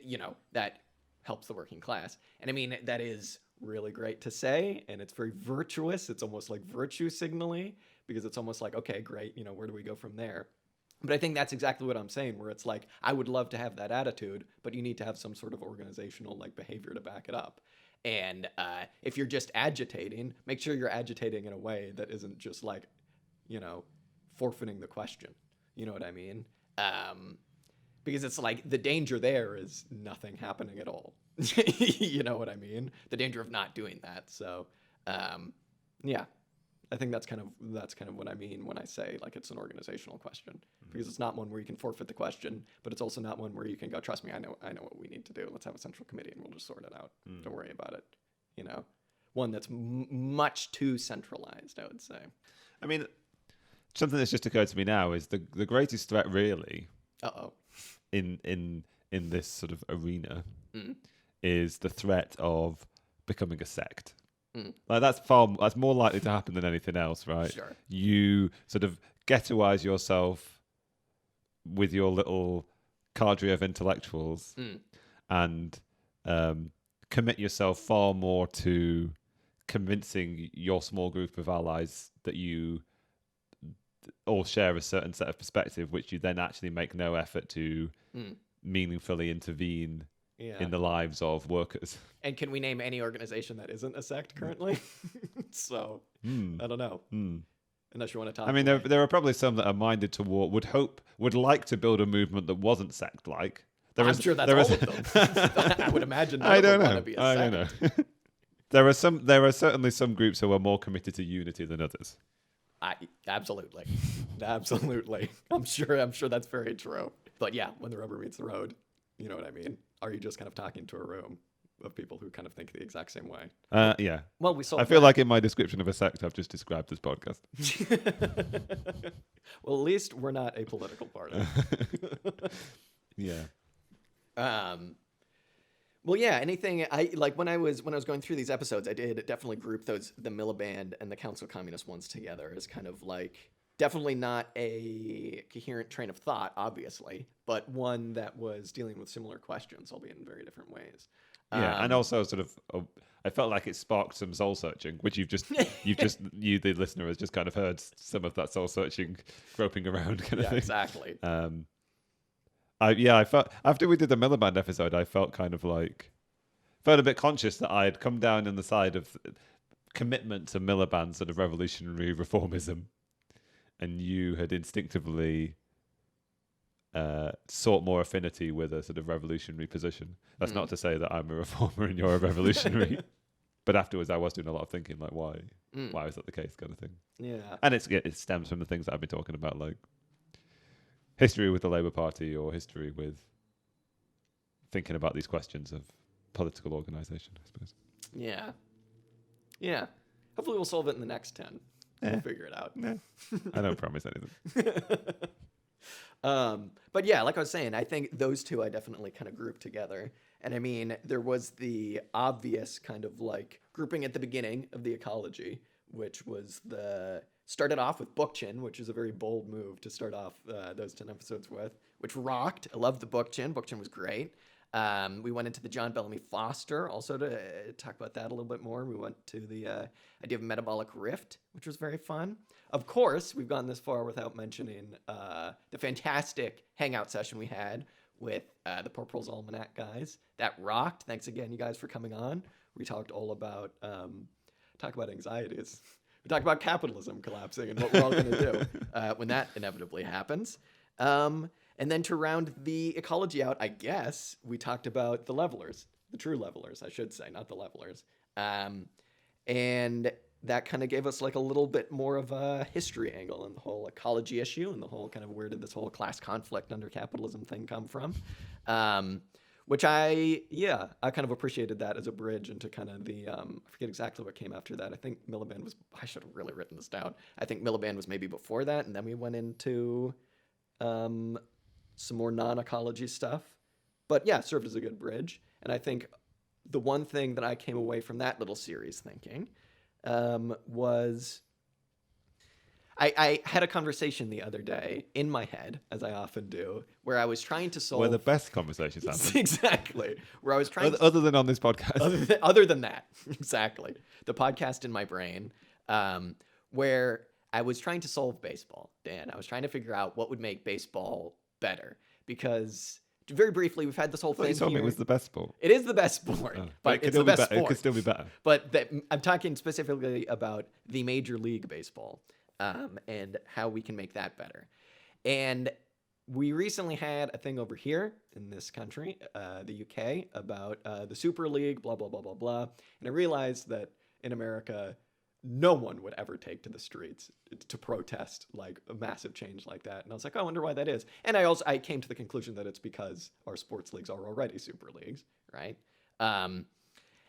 that helps the working class. And I mean, that is really great to say, and it's very virtuous. It's almost like virtue signaling, because it's almost like, okay, great, where do we go from there? But I think that's exactly what I'm saying, where it's like, I would love to have that attitude, but you need to have some sort of organizational like behavior to back it up. And if you're just agitating, make sure you're agitating in a way that isn't just like, forfeiting the question. You know what I mean? Because it's like the danger there is nothing happening at all. You know what I mean? The danger of not doing that. So, yeah. I think that's kind of what I mean when I say like it's an organizational question, because it's not one where you can forfeit the question, but it's also not one where you can go, trust me, I know what we need to do. Let's have a central committee and we'll just sort it out. Don't worry about it. One that's much too centralized, I would say. I mean, something that's just occurred to me now is the greatest threat really in this sort of arena is the threat of becoming a sect. Like that's more likely to happen than anything else, right? Sure. You sort of ghettoize yourself with your little cadre of intellectuals and commit yourself far more to convincing your small group of allies that you all share a certain set of perspective, which you then actually make no effort to meaningfully intervene in the lives of workers. And can we name any organization that isn't a sect currently? So, I don't know. Unless you want to talk. I mean, there are probably some that are minded toward, would like to build a movement that wasn't sect-like. I'm sure that's all of them. I would imagine none of them want to be a sect. I don't know. There are certainly some groups who are more committed to unity than others. Absolutely. I'm sure that's very true. But yeah, when the rubber meets the road, you know what I mean? Are you just kind of talking to a room of people who kind of think the exact same way? Yeah. Well, I feel like in my description of a sect, I've just described this podcast. Well, at least we're not a political party. Yeah. Well, yeah. Anything I like when I was going through these episodes, I did definitely group the Miliband and the Council of Communist ones together as kind of like definitely not a coherent train of thought, obviously, but one that was dealing with similar questions, albeit in very different ways. Yeah, and also sort of, I felt like it sparked some soul searching, which you, the listener, has just kind of heard some of that soul searching groping around kind of thing. Exactly. I felt after we did the Miliband episode, I felt a bit conscious that I had come down on the side of commitment to Miliband sort of revolutionary reformism, and you had instinctively sought more affinity with a sort of revolutionary position. That's not to say that I'm a reformer and you're a revolutionary, but afterwards I was doing a lot of thinking, like, why is that the case, kind of thing. Yeah, and it stems from the things that I've been talking about, like history with the Labour Party, or history with thinking about these questions of political organisation, I suppose. Yeah. Hopefully we'll solve it in the next 10. We'll figure it out. I don't promise anything. But yeah, like I was saying, I think those two I definitely kind of grouped together. And I mean, there was the obvious kind of like grouping at the beginning of the ecology, which was started off with Bookchin, which is a very bold move to start off those 10 episodes with, which rocked. I loved the Bookchin. Bookchin was great. We went into the John Bellamy Foster, also to talk about that a little bit more. We went to the idea of metabolic rift, which was very fun. Of course, we've gone this far without mentioning the fantastic hangout session we had with the Purple's Almanac guys. That rocked. Thanks again, you guys, for coming on. We talked all about anxieties. We talked about capitalism collapsing and what we're all going to do when that inevitably happens. And then to round the ecology out, I guess, we talked about the levelers, the true levelers, I should say, not the levelers. And that kind of gave us like a little bit more of a history angle in the whole ecology issue and the whole kind of where did this whole class conflict under capitalism thing come from. Which I kind of appreciated that as a bridge into kind of the, I forget exactly what came after that. I think Miliband was, I should have really written this down. I think Miliband was maybe before that, and then we went into some more non-ecology stuff. But yeah, served as a good bridge. And I think the one thing that I came away from that little series thinking was I had a conversation the other day in my head, as I often do, where I was trying to solve... Where the best conversations happen. Exactly. Where I was trying Other than on this podcast. Other than that. Exactly. The podcast in my brain, where I was trying to solve baseball, Dan. I was trying to figure out what would make baseball better. Because, very briefly, we've had this whole thing You told me here. it was the best sport. It is the best sport, but it's the best sport. It could still be better. But I'm talking specifically about the Major League Baseball and how we can make that better. And we recently had a thing over here in this country, the UK, about the Super League, blah, blah, blah, blah, blah. And I realized that in America, no one would ever take to the streets to protest like a massive change like that. And I was like, oh, I wonder why that is. And I came to the conclusion that it's because our sports leagues are already super leagues, right?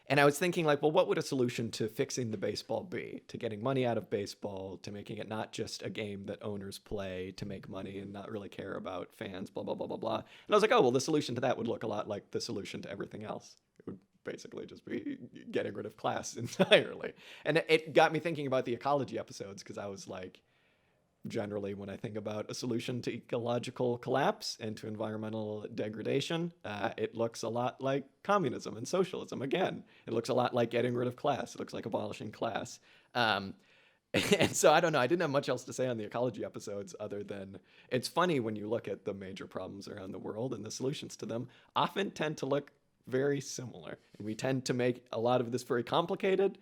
And I was thinking like, well, what would a solution to fixing the baseball be? To getting money out of baseball, to making it not just a game that owners play to make money and not really care about fans, blah, blah, blah, blah, blah. And I was like, oh, well, the solution to that would look a lot like the solution to everything else. It would basically just be getting rid of class entirely. And it got me thinking about the ecology episodes because I was like, generally when I think about a solution to ecological collapse and to environmental degradation, it looks a lot like communism and socialism. Again, it looks a lot like getting rid of class. It looks like abolishing class. And so I don't know. I didn't have much else to say on the ecology episodes other than it's funny when you look at the major problems around the world and the solutions to them often tend to look very similar. And we tend to make a lot of this very complicated.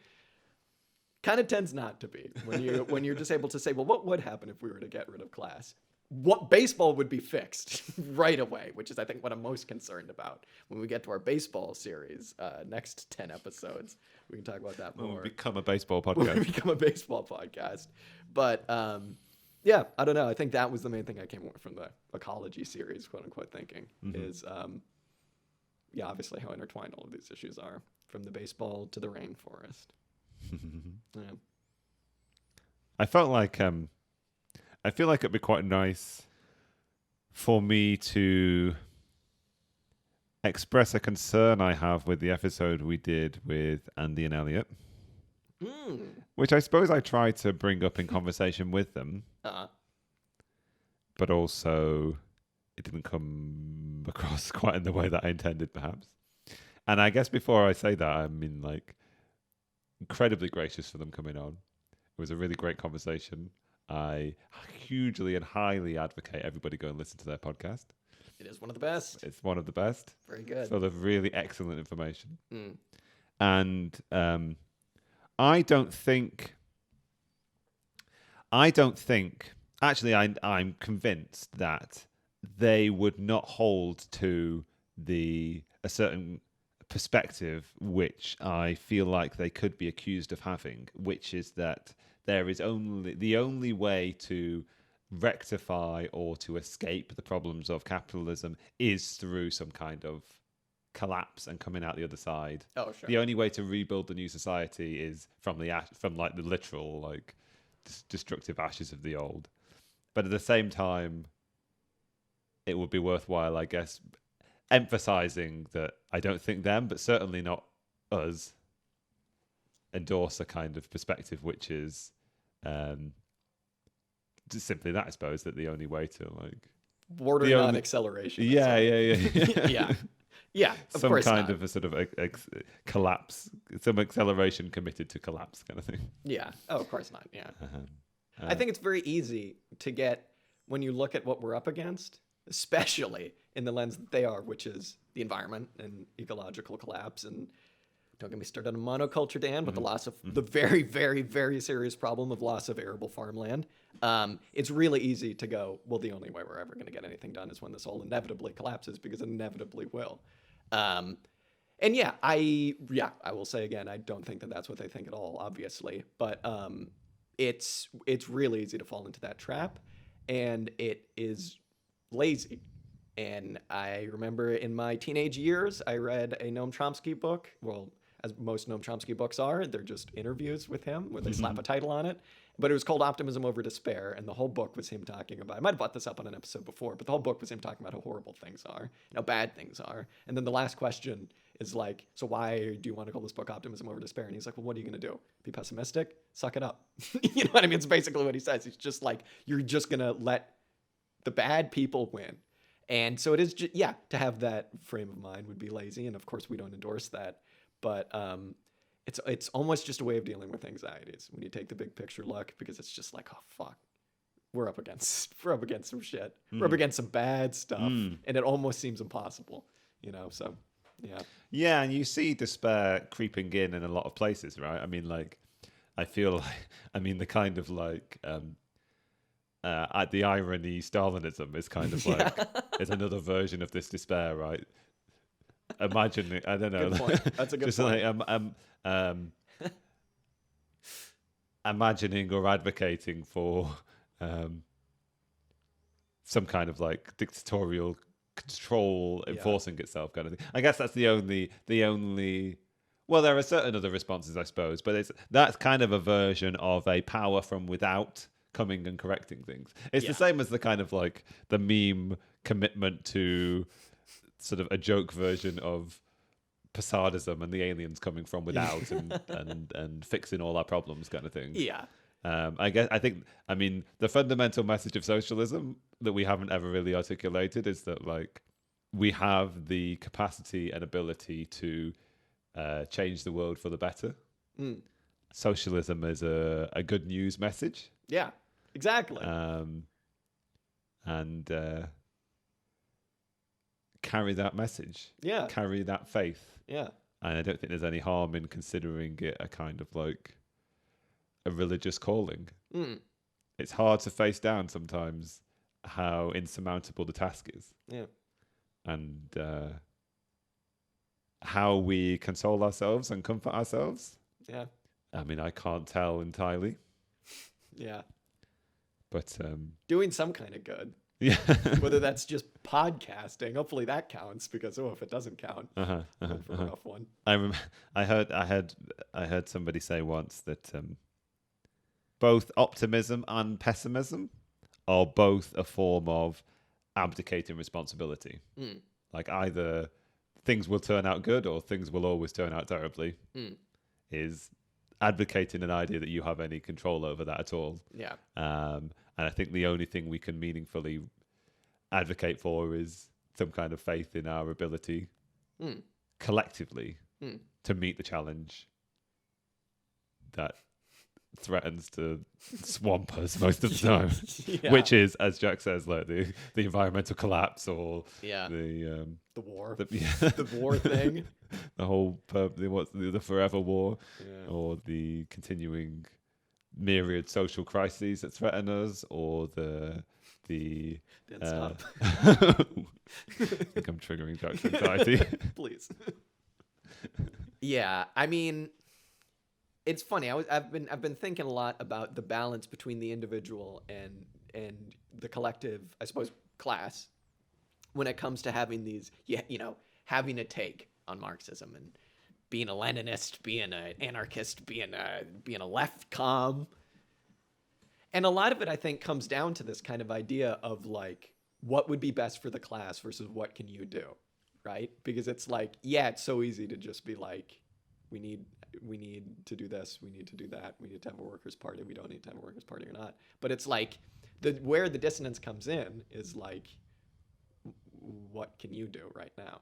Kind of tends not to be when you're just able to say, well, what would happen if we were to get rid of class? What baseball would be fixed right away, which is I think what I'm most concerned about when we get to our baseball series next 10 episodes. We can talk about that more. We'll become a baseball podcast. We'll become a baseball podcast. But yeah, I don't know. I think that was the main thing I came away from the ecology series, quote unquote, thinking is yeah, obviously how intertwined all of these issues are, from the baseball to the rainforest. Yeah. I feel like it'd be quite nice for me to express a concern I have with the episode we did with Andy and Elliot, which I suppose I tried to bring up in conversation with them, but also it didn't come across quite in the way that I intended, perhaps. And I guess before I say that, I mean, like, incredibly gracious for them coming on. It was a really great conversation. I hugely and highly advocate everybody go and listen to their podcast. It is one of the best. It's one of the best. Very good. Full of really excellent information. And I don't think. Actually, I'm convinced that they would not hold to a certain perspective which I feel like they could be accused of having, which is that there is the only way to rectify or to escape the problems of capitalism is through some kind of collapse and coming out the other side. Oh, sure. The only way to rebuild the new society is from the literal like destructive ashes of the old. But at the same time, it would be worthwhile, I guess, emphasizing that I don't think them, but certainly not us, endorse a kind of perspective which is just simply that, I suppose, that the only way to like bordering on acceleration. Yeah. Yeah, of some course kind not. of a sort of collapse, some acceleration committed to collapse kind of thing. Yeah. Oh, of course not. Yeah. Uh-huh. I think it's very easy to get, when you look at what we're up against, especially in the lens that they are, which is the environment and ecological collapse. And don't get me started on monoculture, Dan, but the loss of the very, very, very serious problem of loss of arable farmland. It's really easy to go, well, the only way we're ever going to get anything done is when this all inevitably collapses, because it inevitably will. And I will say again, I don't think that that's what they think at all, obviously, but it's really easy to fall into that trap, and it is lazy. And I remember in my teenage years, I read a Noam Chomsky book. Well, as most Noam Chomsky books are, they're just interviews with him where they slap a title on it. But it was called Optimism Over Despair, and the whole book was him talking about, I might have brought this up on an episode before, but the whole book was him talking about how horrible things are, how bad things are. And then the last question is like, so why do you want to call this book Optimism Over Despair? And he's like, well, what are you going to do? Be pessimistic? Suck it up. You know what I mean? It's basically what he says. He's just like, you're just going to let the bad people win. And so it is, to have that frame of mind would be lazy. And of course, we don't endorse that. But it's almost just a way of dealing with anxieties when you take the big picture look, because it's just like, oh, fuck. We're up against some shit. We're up against some bad stuff. And it almost seems impossible, so, yeah. Yeah, and you see despair creeping in a lot of places, right? I mean, like, I feel like, the kind of like... at the irony, Stalinism is kind of like is another version of this despair, right? Imagine, I don't know. Good point. That's a good just point. Like imagining or advocating for some kind of like dictatorial control enforcing itself, kind of thing. I guess that's the only. Well, there are certain other responses, I suppose, but that's kind of a version of a power from without coming and correcting things. It's the same as the kind of like the meme commitment to sort of a joke version of Posadism and the aliens coming from without and fixing all our problems kind of thing. Yeah. I think the fundamental message of socialism that we haven't ever really articulated is that like we have the capacity and ability to change the world for the better. Socialism is a good news message. Yeah. Exactly. And carry that message. Yeah. Carry that faith. Yeah. And I don't think there's any harm in considering it a kind of like a religious calling. It's hard to face down sometimes how insurmountable the task is. Yeah. And how we console ourselves and comfort ourselves. Yeah. I can't tell entirely. Yeah. But doing some kind of good. Yeah. Whether that's just podcasting, hopefully that counts, because if it doesn't count, for a rough one. I heard somebody say once that both optimism and pessimism are both a form of abdicating responsibility. Like either things will turn out good or things will always turn out terribly. Is advocating an idea that you have any control over that at all. Yeah. And I think the only thing we can meaningfully advocate for is some kind of faith in our ability collectively to meet the challenge that threatens to swamp us most of the time, which is, as Jack says, like the environmental collapse or the war, the war thing, the whole the forever war, or the continuing myriad social crises that threaten us, or the stop. I think I'm triggering Jack's anxiety. Please. Yeah, it's funny. I've been thinking a lot about the balance between the individual and the collective, I suppose, class, when it comes to having these, having a take on Marxism and being a Leninist, being an anarchist, being a left comm. And a lot of it, I think, comes down to this kind of idea of like, what would be best for the class versus what can you do? right? Because it's like, yeah, it's so easy to just be like, we need to do this, we need to do that, we need to have a workers' party, we don't need to have a workers' party or not. But it's like where the dissonance comes in is like, what can you do right now?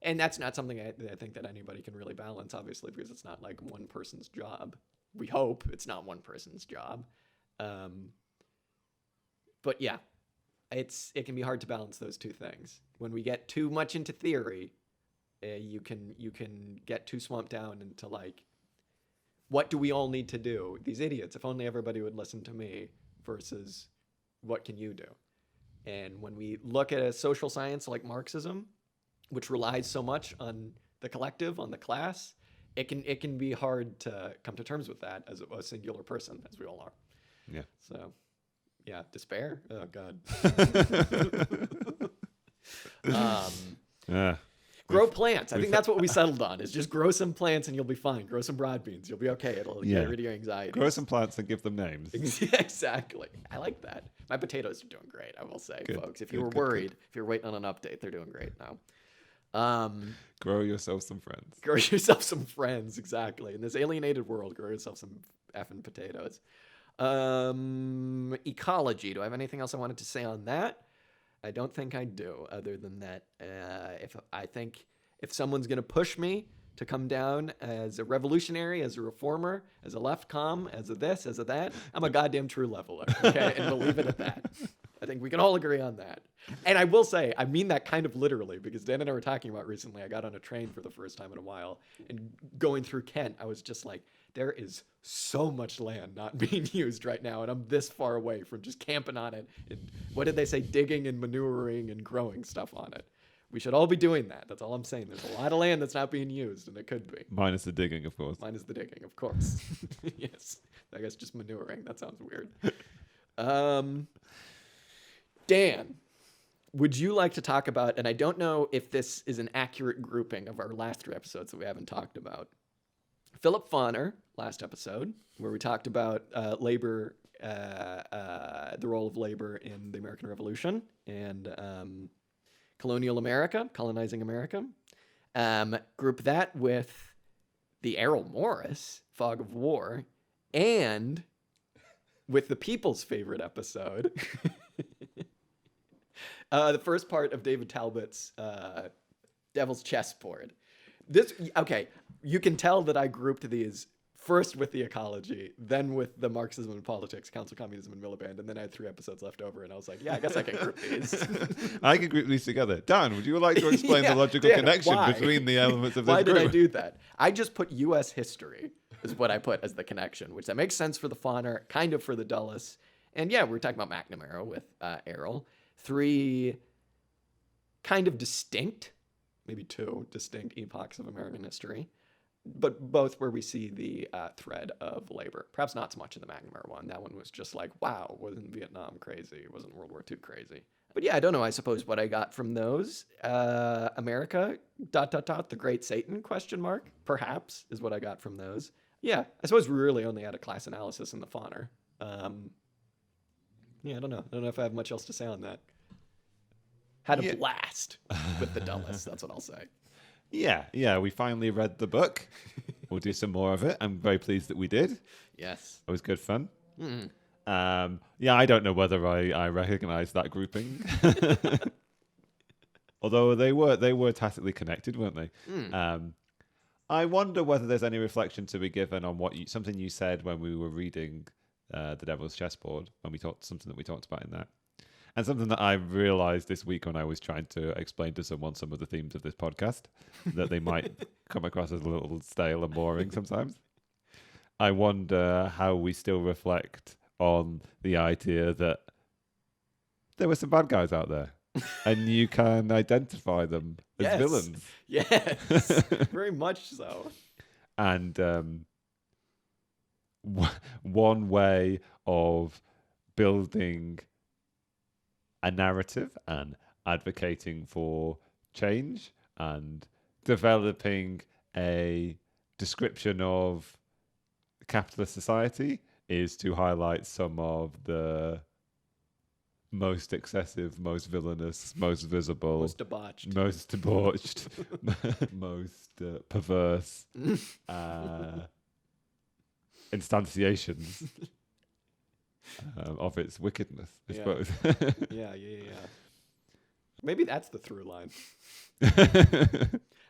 And that's not something I think that anybody can really balance, obviously, because it's not like one person's job. We hope it's not one person's job. But yeah, it can be hard to balance those two things. When we get too much into theory, you can get too swamped down into like, what do we all need to do? These idiots, if only everybody would listen to me, versus what can you do? And when we look at a social science like Marxism, which relies so much on the collective, on the class, it can be hard to come to terms with that as a singular person, as we all are. Yeah. So, yeah, despair. Oh God. Grow plants. I think that's what we settled on, is just grow some plants and you'll be fine. Grow some broad beans. You'll be okay. It'll get rid of your anxiety. Grow some plants and give them names. Exactly. I like that. My potatoes are doing great, I will say, folks. If you were worried, if you're waiting on an update, they're doing great now. Grow yourself some friends. Grow yourself some friends, exactly. In this alienated world, grow yourself some effing potatoes. Ecology. Do I have anything else I wanted to say on that? I don't think I do, other than that, if someone's going to push me to come down as a revolutionary, as a reformer, as a left comm, as a this, as a that, I'm a goddamn true leveler, okay? And we'll leave it at that. I think we can all agree on that. And I will say, I mean that kind of literally, because Dan and I were talking about recently, I got on a train for the first time in a while, and going through Kent, I was just like, there is so much land not being used right now, and I'm this far away from just camping on it. And what did they say? Digging and manuring and growing stuff on it. We should all be doing that. That's all I'm saying. There's a lot of land that's not being used, and it could be. Minus the digging, of course. Minus the digging, of course. Yes. I guess just manuring. That sounds weird. Dan, would you like to talk about, and I don't know if this is an accurate grouping of our last 3 episodes that we haven't talked about. Philip Fauner, last episode, where we talked about labor, the role of labor in the American Revolution and colonial America, colonizing America. Group that with the Errol Morris, Fog of War, and with the people's favorite episode, the first part of David Talbot's Devil's Chessboard. Okay, you can tell that I grouped these first with the ecology, then with the Marxism and politics, Council Communism and Miliband, and then I had 3 episodes left over, and I was like, yeah, I guess I can group these. I can group these together. Dan, would you like to explain the logical connection between the elements of this Why group? did I do that? I just put U.S. history is what I put as the connection, which that makes sense for the Fauner, kind of for the Dulles. And yeah, we're talking about McNamara with Errol. 3 kind of distinct, maybe 2 distinct epochs of American history, but both where we see the thread of labor. Perhaps not so much in the McNamara one. That one was just like, wow, wasn't Vietnam crazy? Wasn't World War II crazy? But yeah, I don't know, I suppose what I got from those. America, ... the great Satan, ? Perhaps, is what I got from those. Yeah, I suppose we really only had a class analysis in the Fauner. Yeah, I don't know. I don't know if I have much else to say on that. Had a blast with the Dulles, that's what I'll say. Yeah, we finally read the book. We'll do some more of it. I'm very pleased that we did. Yes. It was good fun. I don't know whether I recognize that grouping. Although they were tacitly connected, weren't they? I wonder whether there's any reflection to be given on something you said when we were reading The Devil's Chessboard, when we talked something that we talked about in that. And something that I realized this week when I was trying to explain to someone some of the themes of this podcast, that they might come across as a little stale and boring sometimes. I wonder how we still reflect on the idea that there were some bad guys out there and you can identify them as villains. Yes, very much so. And one way of building a narrative and advocating for change and developing a description of capitalist society is to highlight some of the most excessive, most villainous, most visible, most debauched, most perverse instantiations of its wickedness, I suppose. Yeah. Maybe that's the through line.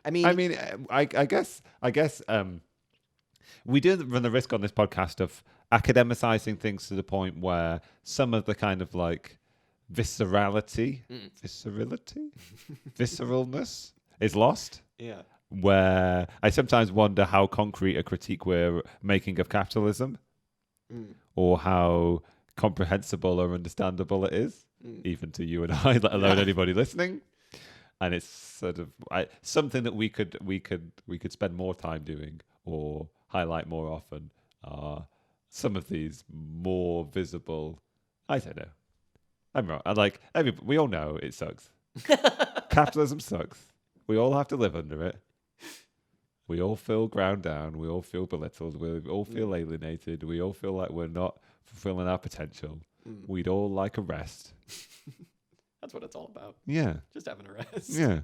I guess we do run the risk on this podcast of academicizing things to the point where some of the kind of like visceralness is lost. Yeah. Where I sometimes wonder how concrete a critique we're making of capitalism, or how comprehensible or understandable it is, even to you and I, let alone anybody listening. And it's sort of something that we could spend more time doing or highlight more often. Some of these more visible. I don't know. I'm wrong. We all know it sucks. Capitalism sucks. We all have to live under it. We all feel ground down. We all feel belittled. We all feel alienated. We all feel like we're not fulfilling our potential. We'd all like a rest. That's what it's all about. Yeah. Just having a rest. Yeah.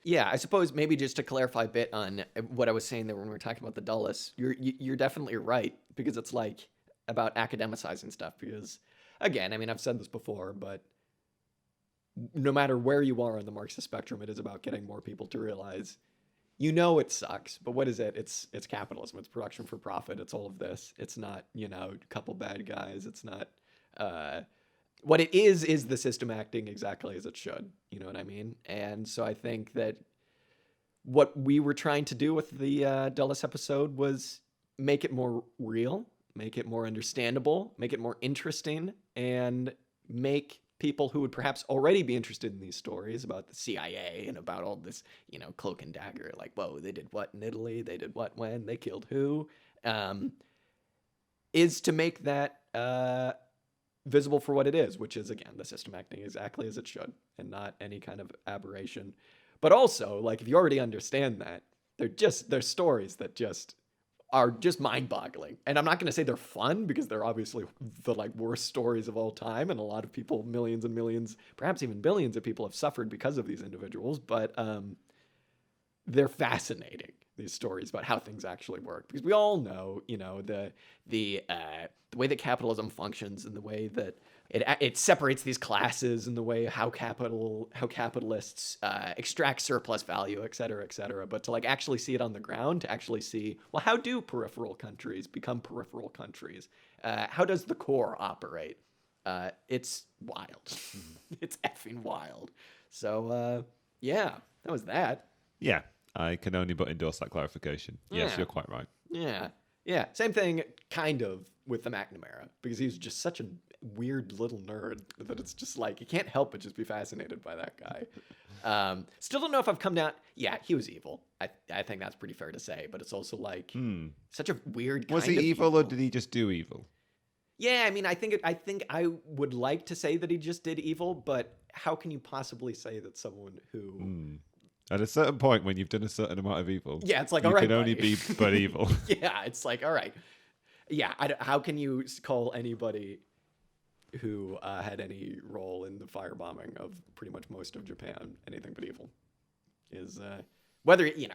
Yeah, I suppose maybe just to clarify a bit on what I was saying there when we were talking about the dullists, you're definitely right, because it's like about academicizing stuff. Because again, I mean, I've said this before, but no matter where you are on the Marxist spectrum, it is about getting more people to realize, it sucks, but what is it? It's capitalism. It's production for profit. It's all of this. It's not, a couple bad guys. It's not. What it is the system acting exactly as it should. You know what I mean? And so I think that what we were trying to do with the Dulles episode was make it more real, make it more understandable, make it more interesting, and make people who would perhaps already be interested in these stories about the CIA and about all this, cloak and dagger, like, whoa, they did what in Italy? They did what when? They killed who? Is to make that visible for what it is, which is, again, the system acting exactly as it should and not any kind of aberration. But also, like, if you already understand that, they're stories that are just mind-boggling. And I'm not going to say they're fun, because they're obviously the worst stories of all time, and a lot of people, millions and millions, perhaps even billions of people have suffered because of these individuals, but they're fascinating, these stories about how things actually work, because we all know, the way that capitalism functions and the way that it separates these classes and the way how capitalists extract surplus value, et cetera, but to actually see it on the ground, to actually see, well, how do peripheral countries become peripheral countries? How does the core operate? It's wild. It's effing wild. So yeah, that was that. Yeah, I can only but endorse that clarification. Yes, you're quite right. Yeah. Same thing, kind of, with the McNamara, because he's just such a weird little nerd that it's just you can't help but just be fascinated by that guy. Still don't know if I've come down. Yeah, he was evil. I think that's pretty fair to say, but it's also such a weird kind Was he of evil, or did he just do evil? Yeah, I mean, I think I would like to say that he just did evil, but how can you possibly say that someone who... At a certain point, when you've done a certain amount of evil, yeah, it's all you right, can only be but evil. Yeah, it's all right. Yeah, how can you call anybody who had any role in the firebombing of pretty much most of Japan anything but evil? Is whether you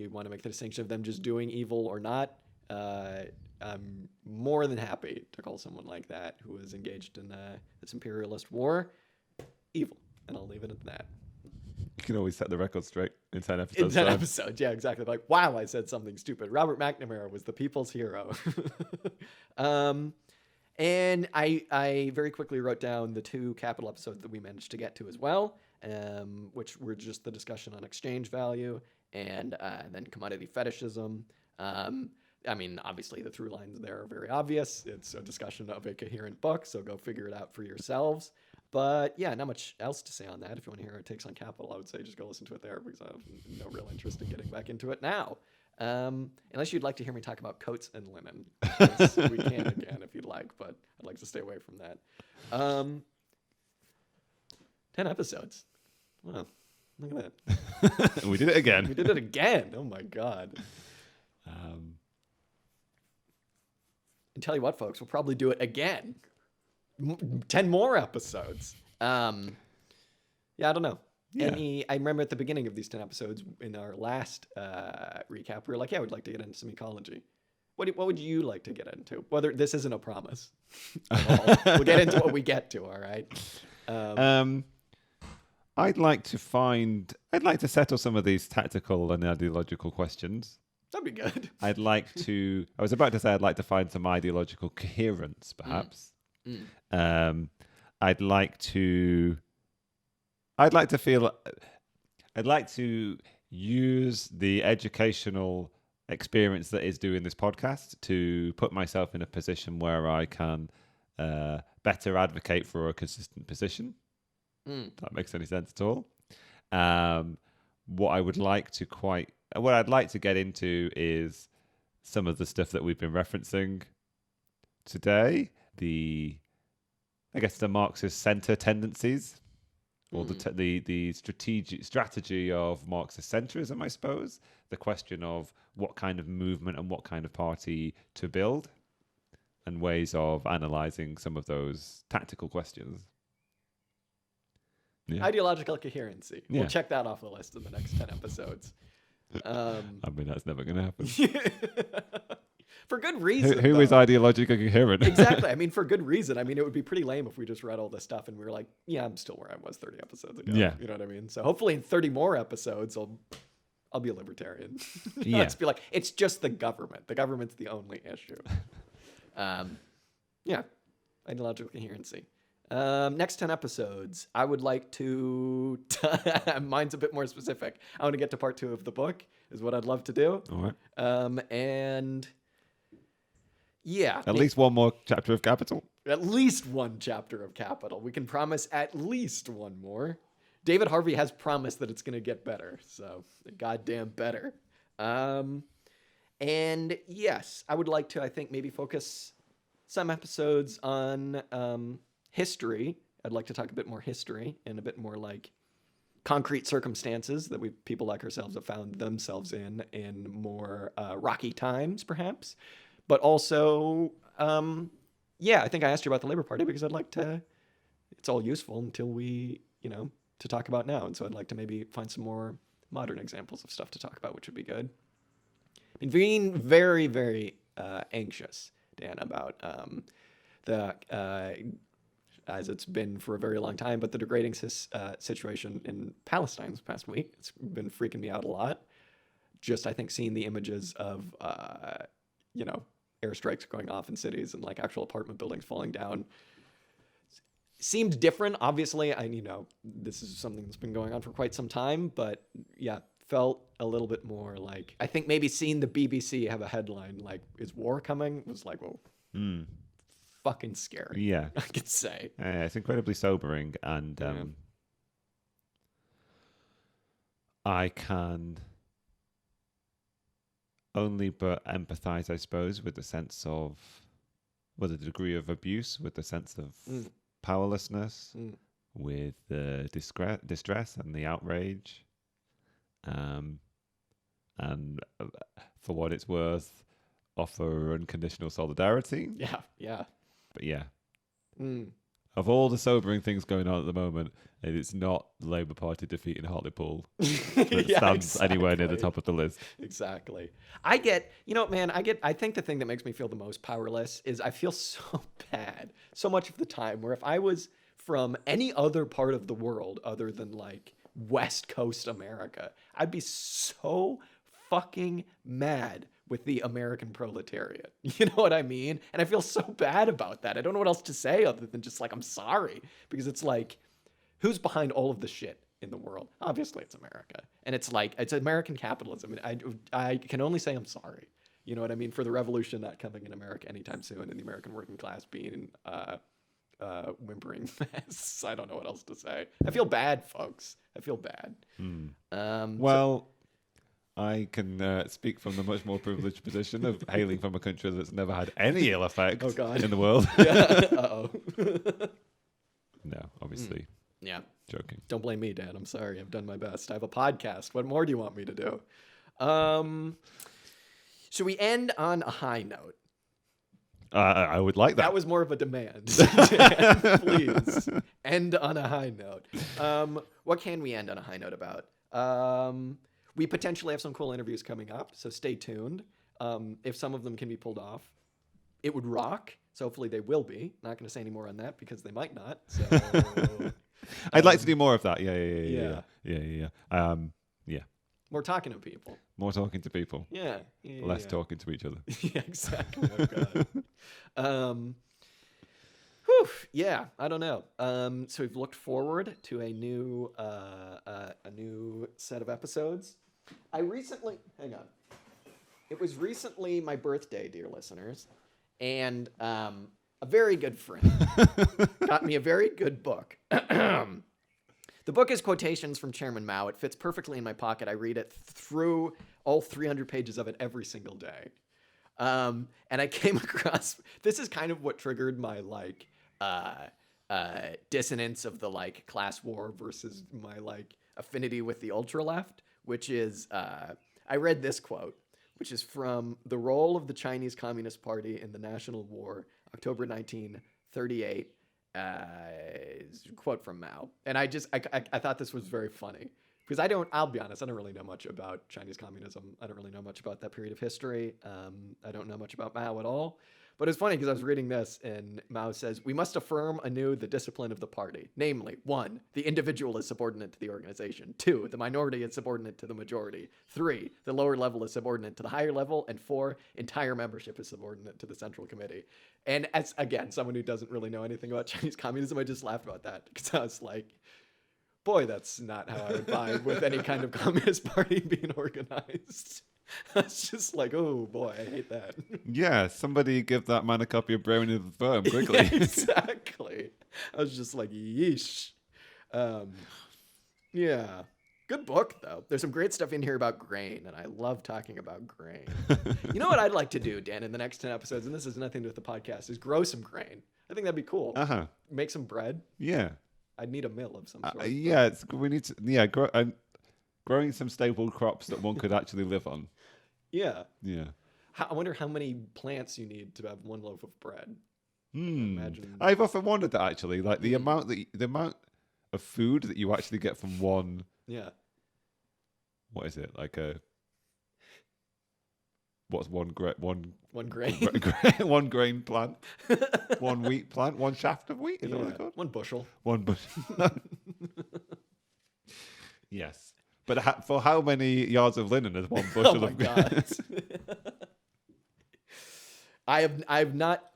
want to make the distinction of them just doing evil or not, I'm more than happy to call someone like that who was engaged in this imperialist war evil, and I'll leave it at that. You can always set the record straight in 10 episodes. In 10 episodes, yeah, exactly. Wow, I said something stupid. Robert McNamara was the people's hero. And I very quickly wrote down the 2 capital episodes that we managed to get to as well, which were just the discussion on exchange value and then commodity fetishism. I mean, obviously the through lines there are very obvious. It's a discussion of a coherent book, so go figure it out for yourselves. But yeah, not much else to say on that. If you want to hear our takes on capital, I would say just go listen to it there, because I have no real interest in getting back into it now. Unless you'd like to hear me talk about coats and linen. Yes, we can again if you'd like, but I'd like to stay away from that. 10 episodes. Wow, look at that. We did it again. We did it again. Oh my God. And tell you what, folks, we'll probably do it again. 10 more episodes. Yeah, I don't know. Yeah. I remember at the beginning of these 10 episodes in our last recap, we were like, yeah, we'd like to get into some ecology. What would you like to get into? Whether this isn't a promise at all. We'll get into what we get to, all right? I'd like to settle some of these tactical and ideological questions. That'd be good. I was about to say I'd like to find some ideological coherence, perhaps. I'd like to use the educational experience that is doing this podcast to put myself in a position where I can better advocate for a consistent position. If that makes any sense at all. What I'd like to get into is some of the stuff that we've been referencing today. The Marxist center tendencies, or the strategy of Marxist centrism, I suppose. The question of what kind of movement and what kind of party to build, and ways of analyzing some of those tactical questions. Yeah. Ideological coherency. Yeah. We'll check that off the list in the next 10 episodes. I mean, that's never going to happen. For good reason. Who is ideologically coherent? Exactly. I mean, for good reason. I mean, it would be pretty lame if we just read all this stuff and we were like, yeah, I'm still where I was 30 episodes ago. Yeah. You know what I mean? So hopefully in 30 more episodes, I'll be a libertarian. Yeah. Let's be like, it's just the government. The government's the only issue. Yeah. Ideological coherency. Next 10 episodes, I would like to... Mine's a bit more specific. I want to get to part 2 of the book, is what I'd love to do. All right. And... yeah. At least one more chapter of Capital. At least one chapter of Capital. We can promise at least one more. David Harvey has promised that it's going to get better. So, goddamn better. And yes, I would like to, I think, maybe focus some episodes on history. I'd like to talk a bit more history and a bit more like concrete circumstances that people like ourselves have found themselves in more rocky times, perhaps. But also, yeah, I think I asked you about the Labour Party because I'd like to, it's all useful until we, to talk about now. And so I'd like to maybe find some more modern examples of stuff to talk about, which would be good. I've been being very, very anxious, Dan, about as it's been for a very long time, but the degrading situation in Palestine this past week. It's been freaking me out a lot. Just, I think, seeing the images of, airstrikes going off in cities and like actual apartment buildings falling down seemed different. Obviously, this is something that's been going on for quite some time, but yeah, felt a little bit more like, I think maybe seeing the BBC have a headline like, is war coming? Was like, whoa. Fucking scary. Yeah. I could say. It's incredibly sobering, and I can only but empathize, I suppose, with the sense of, with the degree of abuse, with the sense of powerlessness, with the distress and the outrage. And for what it's worth, offer unconditional solidarity. Yeah. But yeah, of all the sobering things going on at the moment, it's not the Labour Party defeating Hartlepool that stands anywhere near the top of the list. Exactly. I think the thing that makes me feel the most powerless is I feel so bad so much of the time, where if I was from any other part of the world other than like West Coast America, I'd be so fucking mad with the American proletariat. You know what I mean? And I feel so bad about that. I don't know what else to say other than just like, I'm sorry. Because it's like, who's behind all of the shit in the world? Obviously, it's America. And it's like, it's American capitalism. And I can only say I'm sorry. You know what I mean? For the revolution not coming in America anytime soon, and the American working class being whimpering mess. I don't know what else to say. I feel bad, folks. I feel bad. I can speak from the much more privileged position of hailing from a country that's never had any ill effect in the world. Uh-oh. No, obviously. Yeah. Joking. Don't blame me, Dan. I'm sorry. I've done my best. I have a podcast. What more do you want me to do? Should we end on a high note? I would like that. That was more of a demand. Dan, please end on a high note. What can we end on a high note about? We potentially have some cool interviews coming up, so stay tuned. If some of them can be pulled off, it would rock. So hopefully they will be. Not going to say any more on that because they might not. So I'd like to do more of that. Yeah. More talking to people. More talking to people. Yeah. Less talking to each other. Yeah, exactly. Oh, God. Yeah, I don't know. So we've looked forward to a new set of episodes. Hang on. It was recently my birthday, dear listeners, and a very good friend got me a very good book. The book is quotations from Chairman Mao. It fits perfectly in my pocket. I read it through all 300 pages of it every single day. And I came across, this is kind of what triggered my dissonance of the class war versus my affinity with the ultra left, which is, I read this quote, which is from The Role of the Chinese Communist Party in the National War, October 1938. Quote from Mao. And I thought this was very funny because I'll be honest, I don't really know much about Chinese communism. I don't really know much about that period of history. I don't know much about Mao at all. But it's funny because I was reading this and Mao says, we must affirm anew the discipline of the party. Namely, 1, the individual is subordinate to the organization. 2, the minority is subordinate to the majority. 3, the lower level is subordinate to the higher level. And 4, entire membership is subordinate to the central committee. And as, again, someone who doesn't really know anything about Chinese communism, I just laughed about that because I was like, boy, that's not how I would vibe with any kind of communist party being organized. I was just like, oh boy, I hate that. Yeah, somebody give that man a copy of Browning of the Firm quickly. Yeah, exactly. I was just like, yeesh. Yeah. Good book, though. There's some great stuff in here about grain, and I love talking about grain. You know what I'd like to do, Dan, in the next 10 episodes, and this has nothing to do with the podcast, is grow some grain. I think that'd be cool. Uh-huh. Make some bread. Yeah. I'd need a mill of some sort. Yeah, we need to, growing some staple crops that one could actually live on. Yeah. Yeah. I wonder how many plants you need to have one loaf of bread. Imagine. I've often wondered that actually, like the amount of food that you actually get from one. Yeah. What is it like What's one grain? One grain. One grain plant. One wheat plant. One shaft of wheat. Is that what it's called? One bushel. One bushel. Yes. But for how many yards of linen is one bushel Oh my of God.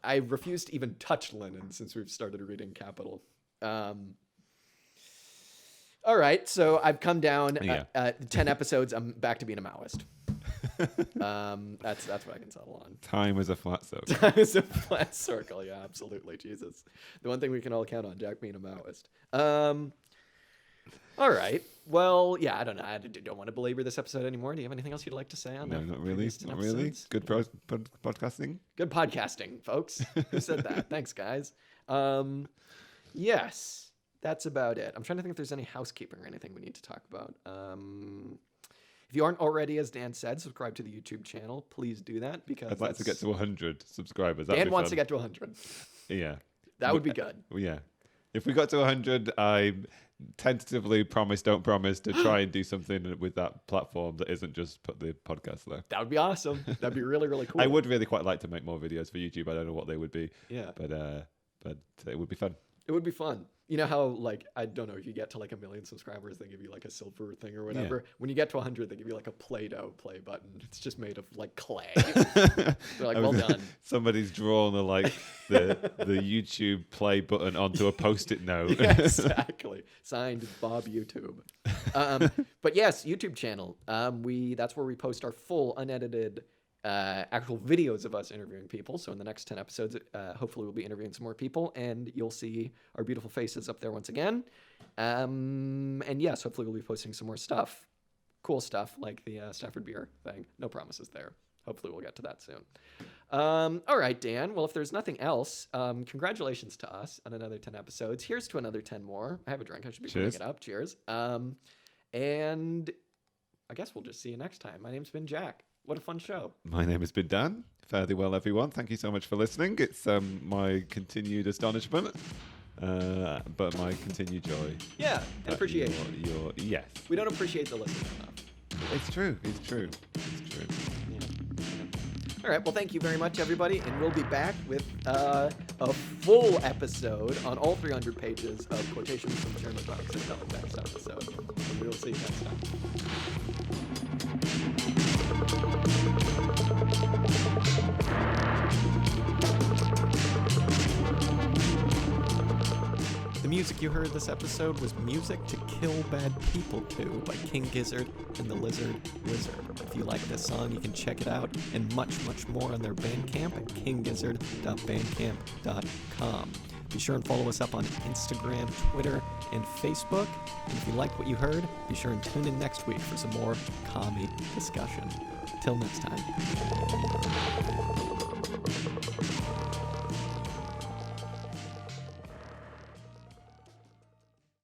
I've refused to even touch linen since we've started reading Capital. All right, so I've come down 10 episodes. I'm back to being a Maoist. That's what I can settle on. Time is a flat circle. Time is a flat circle. Yeah, absolutely. Jesus, the one thing we can all count on: Jack being a Maoist. All right. Well, yeah, I don't know. I don't want to belabor this episode anymore. Do you have anything else you'd like to say on that? No, not really. Not really. Good podcasting. Good podcasting, folks. Who said that? Thanks, guys. Yes, that's about it. I'm trying to think if there's any housekeeping or anything we need to talk about. If you aren't already, as Dan said, subscribe to the YouTube channel. Please do that because I'd like to get to 100 subscribers. Dan wants to get to 100. Yeah. That would be good. Yeah. If we got to 100, I tentatively don't promise to try and do something with that platform that isn't just put the podcast there. That would be awesome. That'd be really, really cool. I would really quite like to make more videos for YouTube. I don't know what they would be. Yeah. But it would be fun. It would be fun. You know how, I don't know, if you get to 1 million subscribers, they give you a silver thing or whatever. Yeah. When you get to 100, they give you a Play-Doh play button. It's just made of clay. They're well done. Somebody's drawn the YouTube play button onto a Post-it note. Yeah, exactly. Signed Bob YouTube. But yes, YouTube channel. That's where we post our full unedited actual videos of us interviewing people. So in the next 10 episodes, hopefully we'll be interviewing some more people and you'll see our beautiful faces up there once again. And yes, hopefully we'll be posting some more stuff. Cool stuff like the Stafford beer thing. No promises there. Hopefully we'll get to that soon. All right, Dan. Well, if there's nothing else, congratulations to us on another 10 episodes. Here's to another 10 more. I have a drink. I should be filling it up. Cheers. And I guess we'll just see you next time. My name's been Jack. What a fun show. My name has been Dan. Fare thee well, everyone. Thank you so much for listening. It's my continued astonishment, but my continued joy. Yeah, and appreciation. Yes. We don't appreciate the listener enough. It's true. It's true. It's true. Yeah. All right. Well, thank you very much, everybody, and we'll be back with a full episode on all 300 pages of quotations from Chairman Bucks until the next episode. And we'll see you next time. The music you heard this episode was Music to Kill Bad People To by King Gizzard and the Lizard Wizard. If you like this song, you can check it out and much, much more on their Bandcamp at kinggizzard.bandcamp.com. Be sure and follow us up on Instagram, Twitter, and Facebook. And if you like what you heard, be sure and tune in next week for some more commie discussion. Till next time.